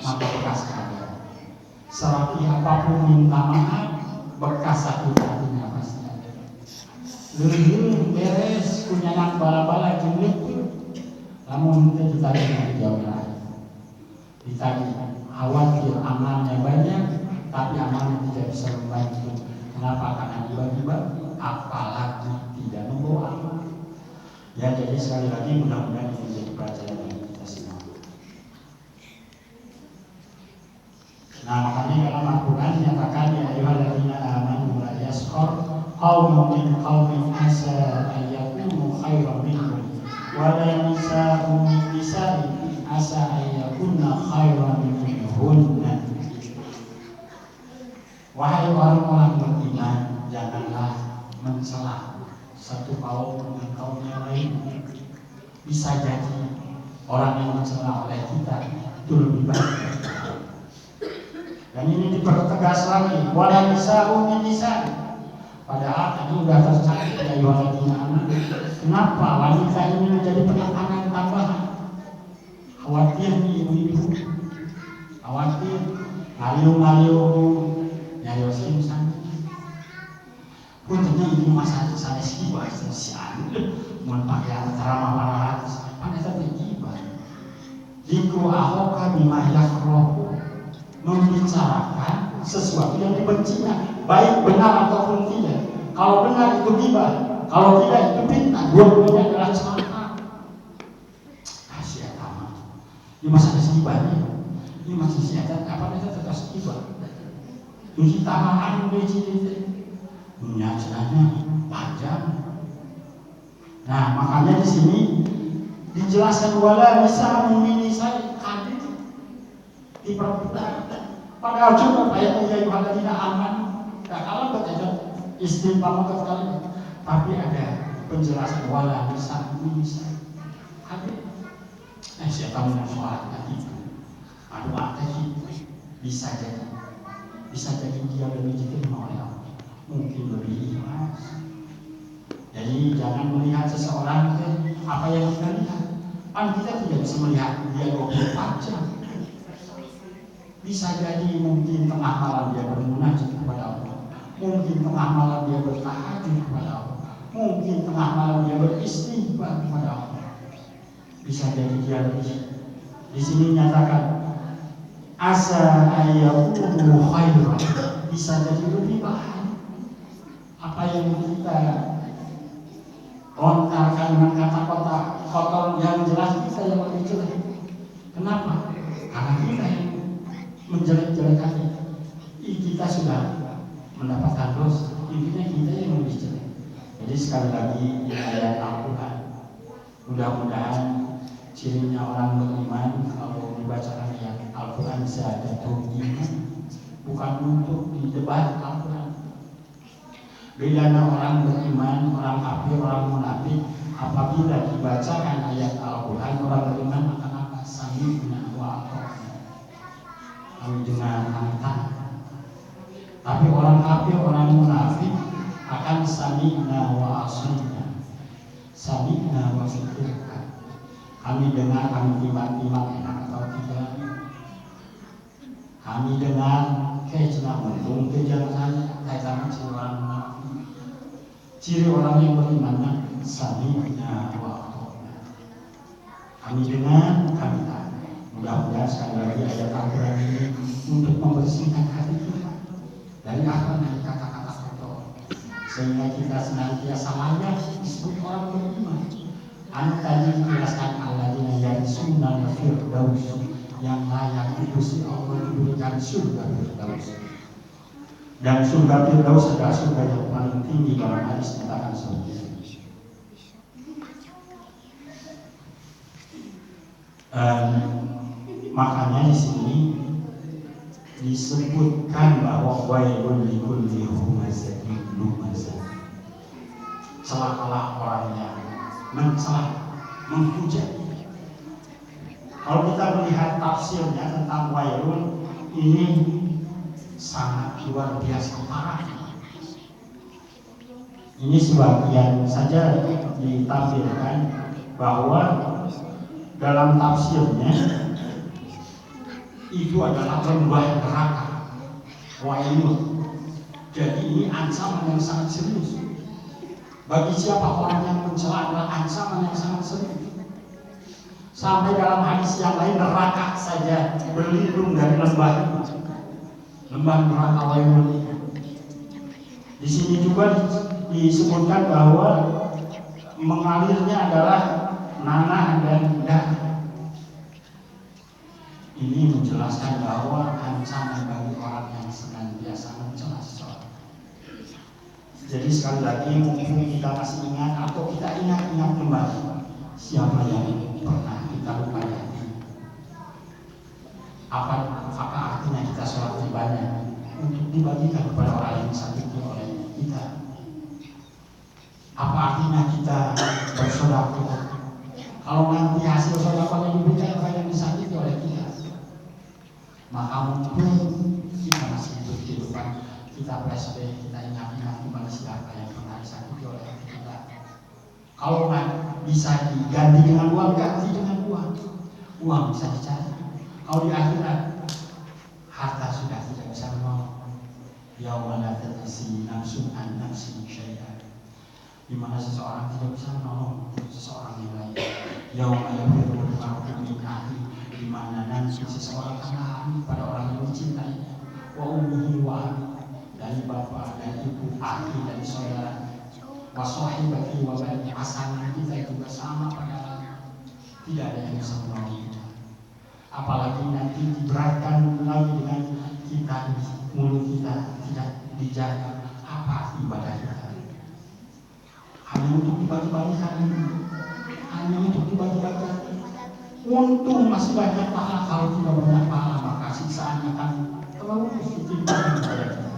maka bekas ada. Serapi apapun minta maaf bekas sakit hatinya pasti ada. Leuwih beres punya anak bala-bala jumlah, namun kita ditanya jauh lain. Ditanya khawatir amalnya banyak, tapi amalnya tidak bisa membantu. Kenapa? Karena tiba-tiba apalagi tidak membawa amal. Ya, jadi sekali lagi mudah-mudahan ini menjadi pelajaran bagi kita semua. Nah, makanya dalam Al-Quran dinyatakan ya ayyuhalladzina amanu la yaskhar qaumun min qaumin asa an yakunu khairan minhum wa la nisa'un min nisa'in asa an yakunna khairan minhunna. Wahai orang-orang beriman, janganlah mencela satu kaum dengan kaum yang lain. Bisa jadi orang yang mencela oleh kita itu lebih baik. Dan ini dipertegas lagi, wala nisa'un min nisa'in. Padahal tadi sudah tercatat ya ayyuhalladzina amanu. Kenapa wanita ini menjadi penekanan tambahan? Khawatir nih ibu-ibu, khawatir ngaliung-ngaliung nyari usin pun tentu ini masalah saya siwa esensial mun pakai ceramah para ratus pada tapi tiba diku ahoka bima yakroh, membicarakan sesuatu yang dibencinya, baik benar ataupun tidak. Kalau benar itu gibah, kalau tidak itu fitnah. Dua-duanya adalah celaka. Asyik tamat ini masalah gibahnya, ini masih siapa apa itu tetap gibah. Cuci tangan punya celahnya panjang. Nah, makanya di sini dijelaskan wala bisa meminimalisasi hadis diperbudak. Padahal cukup ayat yang tidak aman. Tak kalah betul istimewa sekali. Tapi ada penjelasan wala bisa meminimalisasi hadis. Siapa yang sholat tadi? Aduh, apa sih? Bisa jadi dia lebih diterima oleh Allah, mungkin lebih ikhlas. Jadi jangan melihat seseorang itu apa yang kita lihat. Kan kita tidak bisa melihat dia 24 jam. Bisa jadi mungkin tengah malam dia bermunajat kepada Allah, mungkin tengah malam dia bertahajud kepada Allah, mungkin tengah malam dia beristighfar kepada Allah. Bisa jadi dia lebih. Di sini nyatakan asa ayyakunu khairan, bisa jadi lebih baik. Apa yang kita lontarkan dengan kata-kata kotor yang jelas, kita yang lebih jelek. Kenapa? Karena kita yang menjelek-jelekan. Kita sudah mendapatkan dosa, intinya kita yang lebih jelek. Jadi sekali lagi ayat Al-Quran, mudah-mudahan cirinya orang beriman kalau dibacakan ayat Al-Quran bisa jatuh iman, bukan untuk didebat Al-Quran. Bedanya orang beriman, orang kafir, orang munafik. Apabila dibacakan ayat Al-Quran, orang beriman akan apa? Sami'na wa ata'na, kami dengar kami taat. Tapi orang kafir, orang munafik akan sami'na wa asina, sami'na wa syukurna. Kami dengar, kami timbang-timbang enak atau tidak. Kami dengar, kayak cina mendung ke jalan saya, kayak sama ciri orang munafik. Ciri orang yang beriman, sami'na wa ata'na. Kami dengar, kami taat. Mudah-mudahan sekali lagi ayat Al-Quran ini untuk membersihkan hati kita dari apa dari kata-kata kotor, sehingga kita senantiasa layak disebut orang beriman. Tadi dijelaskan alladzina yarisuna firdaus, yang layak Gusti Allah diberikan surga firdaus. Dan surga firdaus adalah surga yang paling tinggi dalam hadis tentang seperti ini. Makanya di sini disebutkan bahwa wailun likulli humazatin lumazah. Celakalah orang yang mencela, menghujat. Kalau kita melihat tafsirnya tentang wailun, ini sangat luar biasa parah. Ini sebagian saja ditampilkan bahwa dalam tafsirnya itu adalah lembah neraka Wailun. Jadi ini ancaman yang sangat serius. Bagi siapa orang yang mencela adalah ancaman yang sangat serius. Sampai dalam hadis yang lain neraka saja berlindung dari lembah neraka Wailun. Di sini juga disebutkan bahwa mengalirnya adalah nanah dan darah. Ini menjelaskan bahwa ancaman bagi orang yang senantiasa mencela seseorang. Jadi sekali lagi mumpung kita masih ingat atau kita ingat kembali siapa yang pernah kita lupakan. Apa artinya kita sholat ibadah untuk dibagikan kepada orang yang sakit oleh kita? Apa artinya kita bersedekah kalau nanti hasil sedekahnya diberikan kepada yang disakiti oleh kita? Maka mungkin kita masih hidup di depan, kita flashback, kita ingat-ingat kembali siapa yang pernah disakiti oleh kita. Kalau bisa diganti dengan uang, ganti dengan uang. Uang bisa dicari. Kalau di akhirat, harta sudah tidak bisa menolong. Yauma la tajzi nafsun an nafsin syai'an. Di mana seseorang tidak bisa menolong seseorang yang lain. Yauma yafirru al-mar'u min akhihi, di mana nanti seseorang akan lari pada orang yang dicintainya. Wa ummihi wa abihi, dari bapak dan ibu, akhi dari saudara. Wa sahibati wa bani, pasangan kita juga sama pada tidak ada yang bisa menolong kita. Apalagi nanti diberatkan lagi dengan kita, mulut kita tidak dijaga. Apa ibadah kita? Hanya untuk dibagi-bagikan, hanya untuk dibagi-bagikan. Untung masih banyak pahala. Kalau tidak banyak pahala, maka siksaan akan terlalu ditimbulkan kepada kita.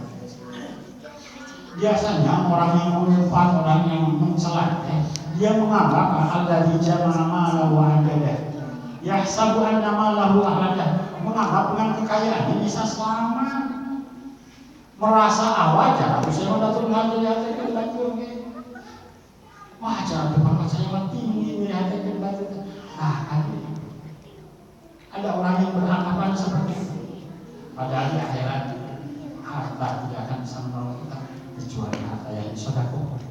Biasanya orang yang mengumpat, orang yang mencela, dia menganggap alladzi jama'a malahu wa adada, yahsabu anna malahu ahlada, menganggap dengan kekayaannya bisa selamat, merasa wajar. Aku saya mendatur hati-hati ke batur, wajar tempat saya tinggi hati-hati ke batur. Nah, kan ada orang yang beranggapan seperti itu. Padahal di akhirat harta tidak akan bisa menolong kita kecuali harta yang disedekahkan.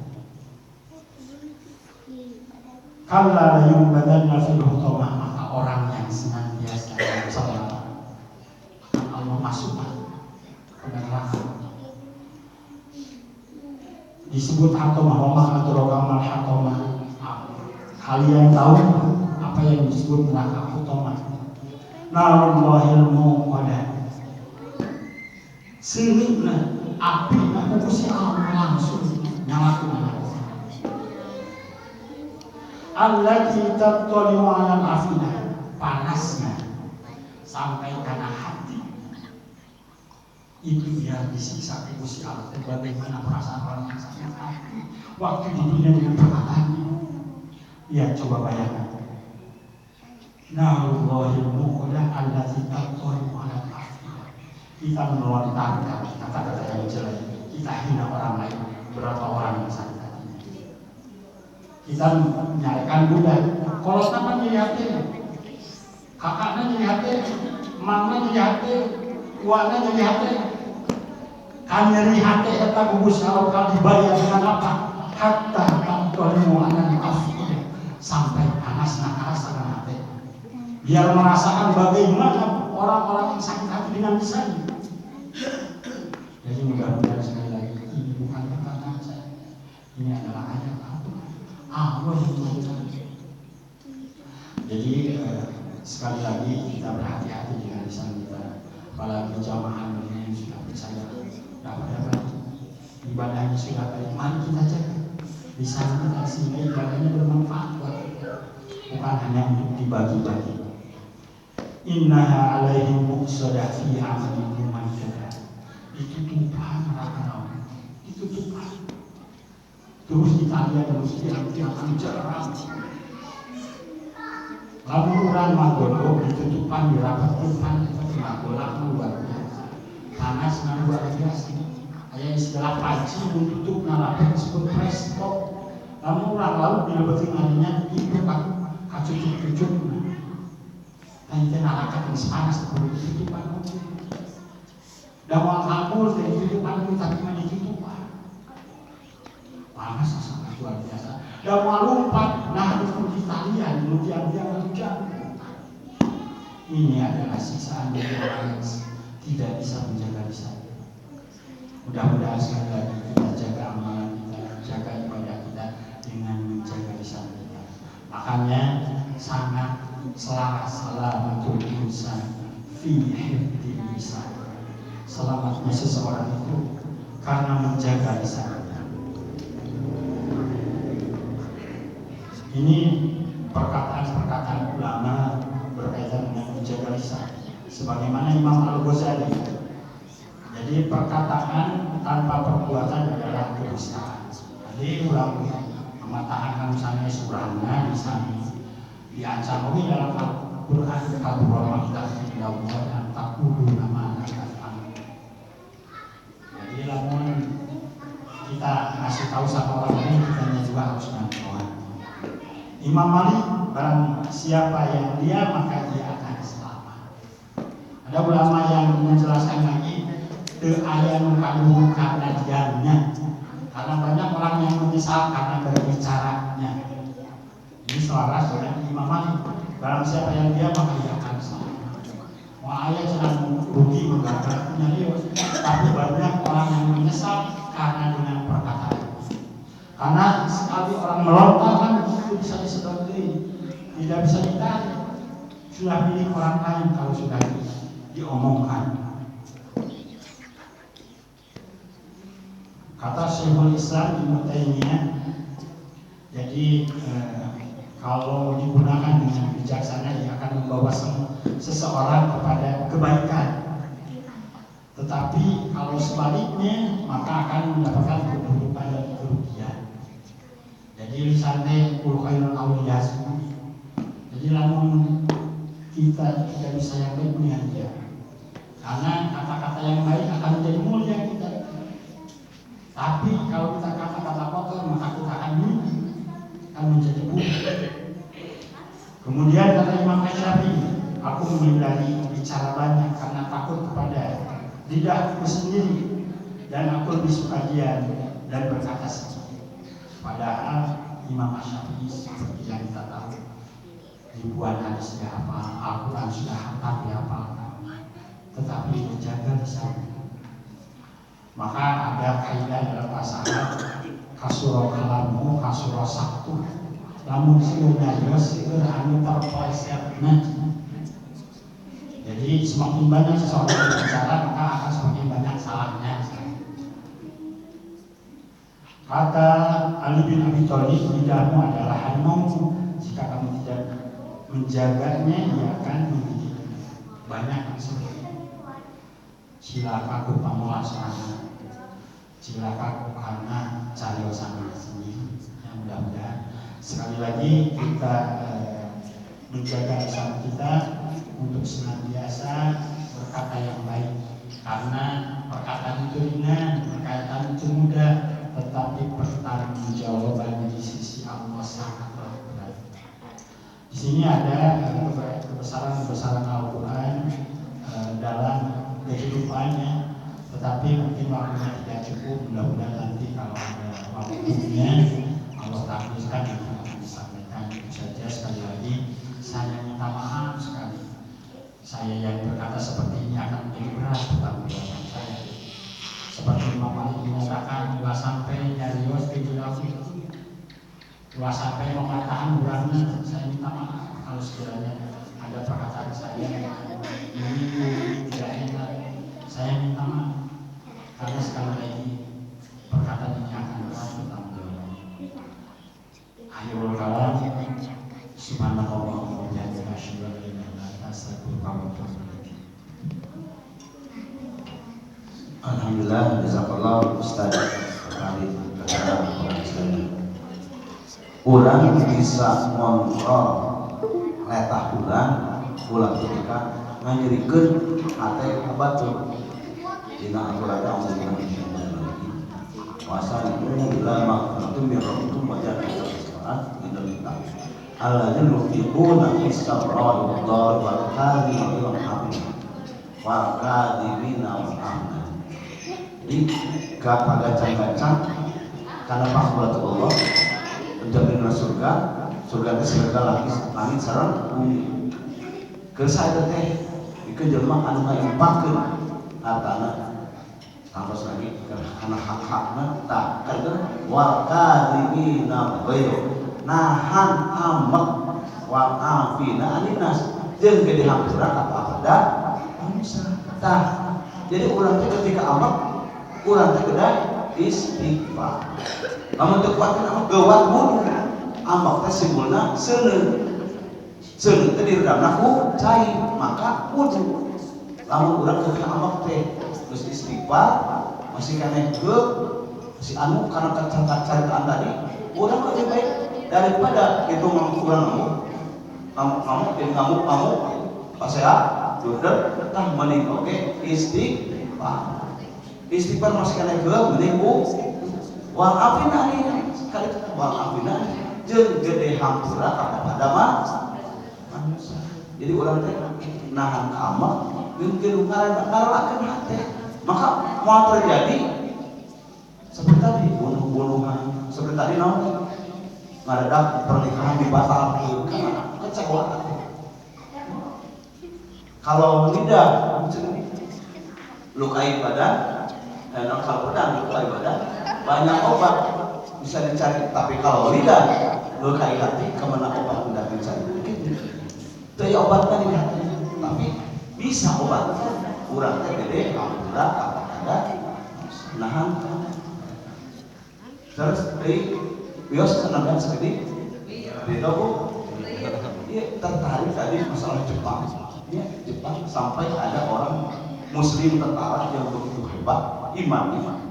Kalla la yubadanna fil hutamah, maka orang yang senantiasa mencela Allah masukkan ke neraka. Disebut hatomah, wa ma adraka mal hatomah. Kalian tahu apa yang disebut neraka hutamah? Narullahil muqadah, sirina api kukusi Allah langsung nyalakan allati tattali'u 'alal afidah, panasnya sampai karena hati itu biar disiksa kukusi Allah. Bagaimana perasaan orang yang sakit hati waktu di dunia dengan perkataannya? Ya coba bayangkan. Narullahil muqadah allati tattali'u 'alal afidah. Kita melontarkan kata-kata yang jelek, kita hina orang lain, berapa orang yang sakit hatinya. Kita menyalakan budak, kalau teman jadi hati, kakaknya jadi hati, mamanya jadi hati, uangnya jadi hati. Kan nyeri hati, kita gugus kalau dibayar dengan apa? Hatta tattali'u 'alal afidah, sampai panas rasakan hati. Biar merasakan bagaimana orang-orang yang sakit hati dengan lisannya. Jadi mudah-mudahan sekali lagi ini bukan perkataan saya, ini adalah ayat Allah yang mengajarkan. Jadi sekali lagi kita berhati-hati dengan lisan kita. Apalagi jamaah ini sudah percaya dapat ibadahnya sudah baik, mari kita jaga lisan kita sehingga ibadahnya bermanfaat buat kita, bukan hanya untuk dibagi-bagi. Innaha alaihim muqsadah fi amalihim manjada. Itu tumpahan neraka, itu tumpahan. Terus Italia terus akan jarang. Lalu orang magodo ditutupan di rapat tumpahan itu magolah luar biasa. Panas luar biasa. Aya istilah panci tutup narapi disebut presto. Lamun urang laut dilebeutin harinya itu kacucuk-cucuk. Dan itu narakat yang panas tutupan. Dan mau kabur dari tutupan itu tapi mana ditutupan. Panas sangat luar biasa. Dan mau lompat, nah itu di talian, di tiang-tiang hujan. Ini adalah siksaan dari orang yang tidak bisa menjaga lisan. Mudah-mudahan sekali lagi kita jaga amalan kita, jaga ibadah kita dengan menjaga lisan kita. Makanya sangat selamatul insan fi hifdzil lisan. Selamatnya seseorang itu karena menjaga lisannya. Ini perkataan-perkataan ulama berkaitan dengan menjaga lisan. Sebagaimana Imam Al-Ghazali. Jadi perkataan tanpa perbuatan adalah kedustaan. Jadi ulang mematakan misalnya surahnya di sana diancam oleh dalam Al-Quran kabur kita tidak boleh dan takulu nama anak. Jadi lamun kita ngasih tahu sama orang lain kita juga harus mengetahui. Imam Malik barang siapa yang dia maka dia akan selamat. Ada ulama yang menjelaskan lagi aya nu kaduhung karena diamnya. Karena banyak orang yang menyesal karena berbicaranya. Ini suara Imam Malik. Barang siapa yang dia maka dia akan selamat. Wah ayah sedang rugi menggagal nyarios. Tapi banyak orang yang menyesal karena dengan perkataan. Karena sekali orang melontarkan itu bisa disedoti, tidak bisa ditarik. Sudah milik orang lain kalau sudah diomongkan. Kata Syekhul Islam Ibnu Taimiyah, jadi kalau digunakan dengan bijaksana dia akan membawa seseorang kepada kebaikan. Tetapi kalau sebaliknya maka akan mendapatkan keburukan dan kerugian. Jadi lisannya kul khairul awliya. Jadi lamun kita tidak bisa yang baik dengan dia. Karena kata-kata yang baik akan menjadi mulia kita. Tapi kalau kita kata-kata kotor maka kita akan menjadi buruk. Kemudian kata Imam Syafi'i, aku menghindari bicara banyak karena takut kepada lidahku sendiri dan aku lebih suka diam dan berkata sedikit. Padahal Imam Syafi'i seperti yang kita tahu ribuan hadis dia hafal, Al-Quran sudah hafal dia hafal, tetapi menjaga lisannya. Maka ada kaidah dalam bahasa Arab kasuro kalamu kasuro saktu lamun siurnya seueur anu terplesetna. Jadi semakin banyak seseorang berbicara maka akan semakin banyak salahnya. Kata Ali bin Abi Thalib, lidahmu adalah harimau. Jika kamu tidak menjaganya, dia akan menjadi banyak yang seperti cilaka ku pamulasana, cilaka karena cariosana sendiri. Yang mudah-mudahan sekali lagi kita menjaga lisan kita untuk senantiasa berkata yang baik, karena perkataan itu ringan, perkataan itu mudah, tetapi pertanggungjawabannya di sisi Allah sangat berat. Di sini ada kebesaran Al-Quran dalam kehidupannya, tetapi mungkin waktunya tidak cukup. Mudah-mudahan nanti kalau ada waktunya Allah takdirkan akan disampaikan. Itu saja. Sekali lagi saya minta maaf sekali. Saya yang berkata seperti ini akan menjadi berat pertanggungjawaban saya. Seperti Imam Malik menyatakan 2 sampai nyarios 7 2 sampai mengatakan burangnya. Saya minta maaf kalau sekiranya ada perkataan saya ini tidak enak. Saya minta maaf karena sekali lagi perkataan ini akan berat bertanggung jawab. Akhirul kalam, subhanallah wa bihamdihi asyhadu an la ilaha illa anta astaghfiruka wa atubu ilaik. Alhamdulillah, jazakallah Ustaz sekali acara pengajian. Urang bisa ngontrol letah urang ulah ketika nganyerikeun hate kabatur dina aturan Allah. wasari'u ila maghfiratin min rabbikum wa jannatin minal muttaqin alladzina yunfiquna fis sarra'i wad dharra'i wal kadhimina wal 'afina. Jadi gacang-gacang karena rahmat Allah menjamin surga itu segala langit sareng bumi. Keur saeutik teh dikeun jelema anu ngaimpakkeun hartana tangos lagi karena hak-hakna tak kada wal kadhimina nahan amak wal 'afina aninas jeung gede hampura kepada manusia. Jadi urang teh ketika amak urang teh kudu istighfar. Lamun teu kuatkeun amak geuwat mun amak teh simbolna seuneu. Seuneu teh diredamna ku cai, maka wudu. Lamun urang ketika amak teh geus istighfar masih keneh geuk masih anu karena caritaan tadi, urang lebih baik daripada itu urang ngamuk jadi ngamuk pasea duder tah mending oge istighfar. Istighfar masih kena geuk mending wal afina sekali wal afina jeung gede hampura kepada manusia. Jadi urang teh nahan amak jeung ngarelakeun hate. Maka mau terjadi seperti tadi bunuh-bunuhan, seperti tadi naon ngadadak pernikahan dibatalkeun karena kecewa. Kalau lidah lukai badan dan kalau pedang lukai badan banyak obat bisa dicari, tapi kalau lidah lukai hati kemana obat tidak dicari itu ya obatnya di hati, tapi bisa obatnya kurang gede hampura ada nahan. Terus dari bios kenapa segede beda bu dia tertarik tadi masalah Jepang. Jepang sampai ada orang muslim tentara yang begitu hebat iman.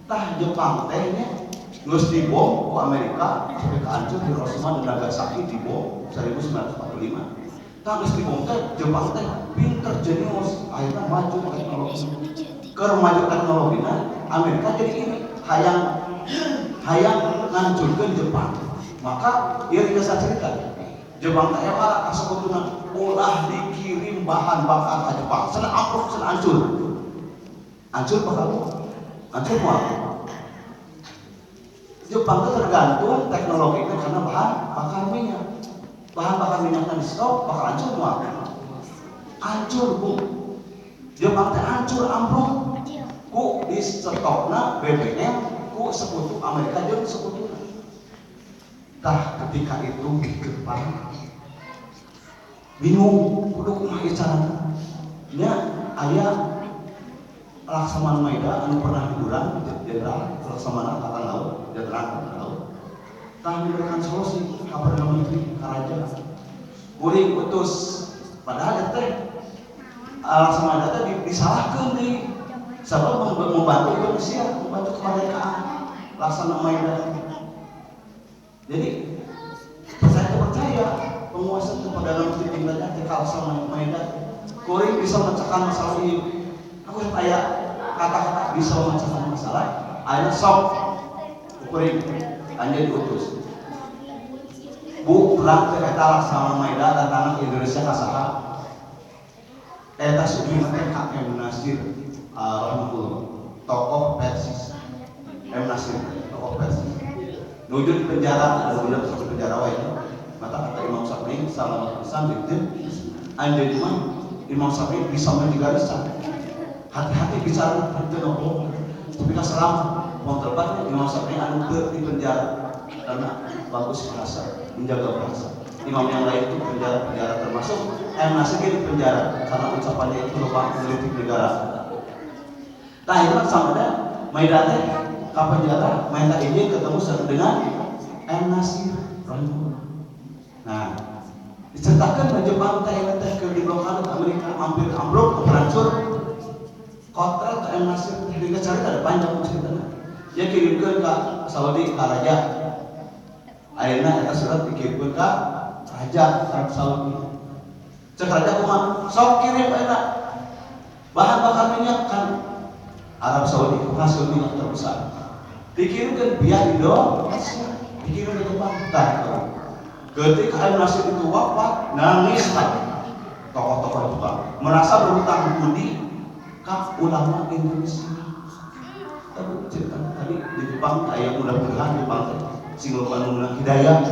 Tah Jepang tehnya geus dibom ku Amerika sampai kehancur Hiroshima dan Nagasaki dibom 1945. Tah geus dibom teh Jepang teh pinter jenius akhirnya maju teknologi. Keur maju teknologina Amerika jadi ini hayang ngancurkeun Jepang. Maka ieu kisah cerita Jepang teh para kasebutuna ulah dikirim bahan bakar ka Jepang. Cenah ambruk cenah hancur. Hancur bakal hancur moal. Jepang itu tergantung teknologinya karena bahan bakar minyak. Bahan bakar minyaknya di stop bakal hancur moal. Hancur bu. Jepang teh hancur ambruk. Ku di stokna BBM ku sekutu Amerika jeung sekutuna. Tah ketika itu Jepang bingung kudu kumaha carana nya aya Laksamana Maeda anu pernah diurang jenderal Laksamana Angkatan Laut jenderal Angkatan Laut tah memberikan solusi ka Perdana Menteri Karaja kuring utus padahal teh Laksamana teh disalahkeun deui sabab membantu Indonesia membantu kemerdekaan Laksamana Maeda. Jadi percaya penguasa itu Perdana Menteri tinggalnya di Laksamana Maeda kuring bisa memecahkan masalah ini. Aku aya kata-kata bisa memecahkan masalah akhirnya sok kuring anjir diutus bu pulang ke eta Laksamana Maeda dan tanah Indonesia kasaha eta sugih teh KM Nasir tokoh Persis M Nasir tokoh Persis nuju di penjara, ada udah masuk penjara wae. Mata kata Imam Syafi'i sama pisan itu anjeun mah Imam Syafi'i bisa mendigarisan. Hati-hati bicara teu nopo. Tapi kasalam mun terbatnya Imam Syafi'i anu teu di penjara karena bagus bahasa, menjaga bahasa. Imam yang lain itu penjara termasuk Nasir di penjara karena ucapannya itu lupa politik negara. Nah itu sama ada Maeda teh ka penjara minta izin ketemu dengan Nasir rahimahullah. Nah, diceritakan bahwa Jepang teh ke diblokade Amerika hampir ambruk hancur. Kontrak ke Nasir di cerita ada panjang ceritanya. Dia kirimkeun ke Saudi ka raja. Ayeuna eta surat dikirimkeun ka raja Arab Saudi. Cek raja kumaha? Sok kirim ayeuna. Bahan bakar minyak kan Arab Saudi hasil minyak terbesar. Pikirkan biar Indonesia, pikirkan ke depan. Ketika Al Nasir itu wafat, nangislah tokoh-tokoh Jepang, merasa berhutang budi ke ulama Indonesia. Tapi cerita tadi di Jepang, ayah mudah-mudahan Jepang singgul panungan hidayah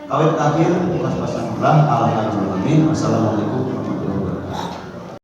kawin akhir pas-pasan. Alhamdulillah. Wassalamualaikum warahmatullahi wabarakatuh.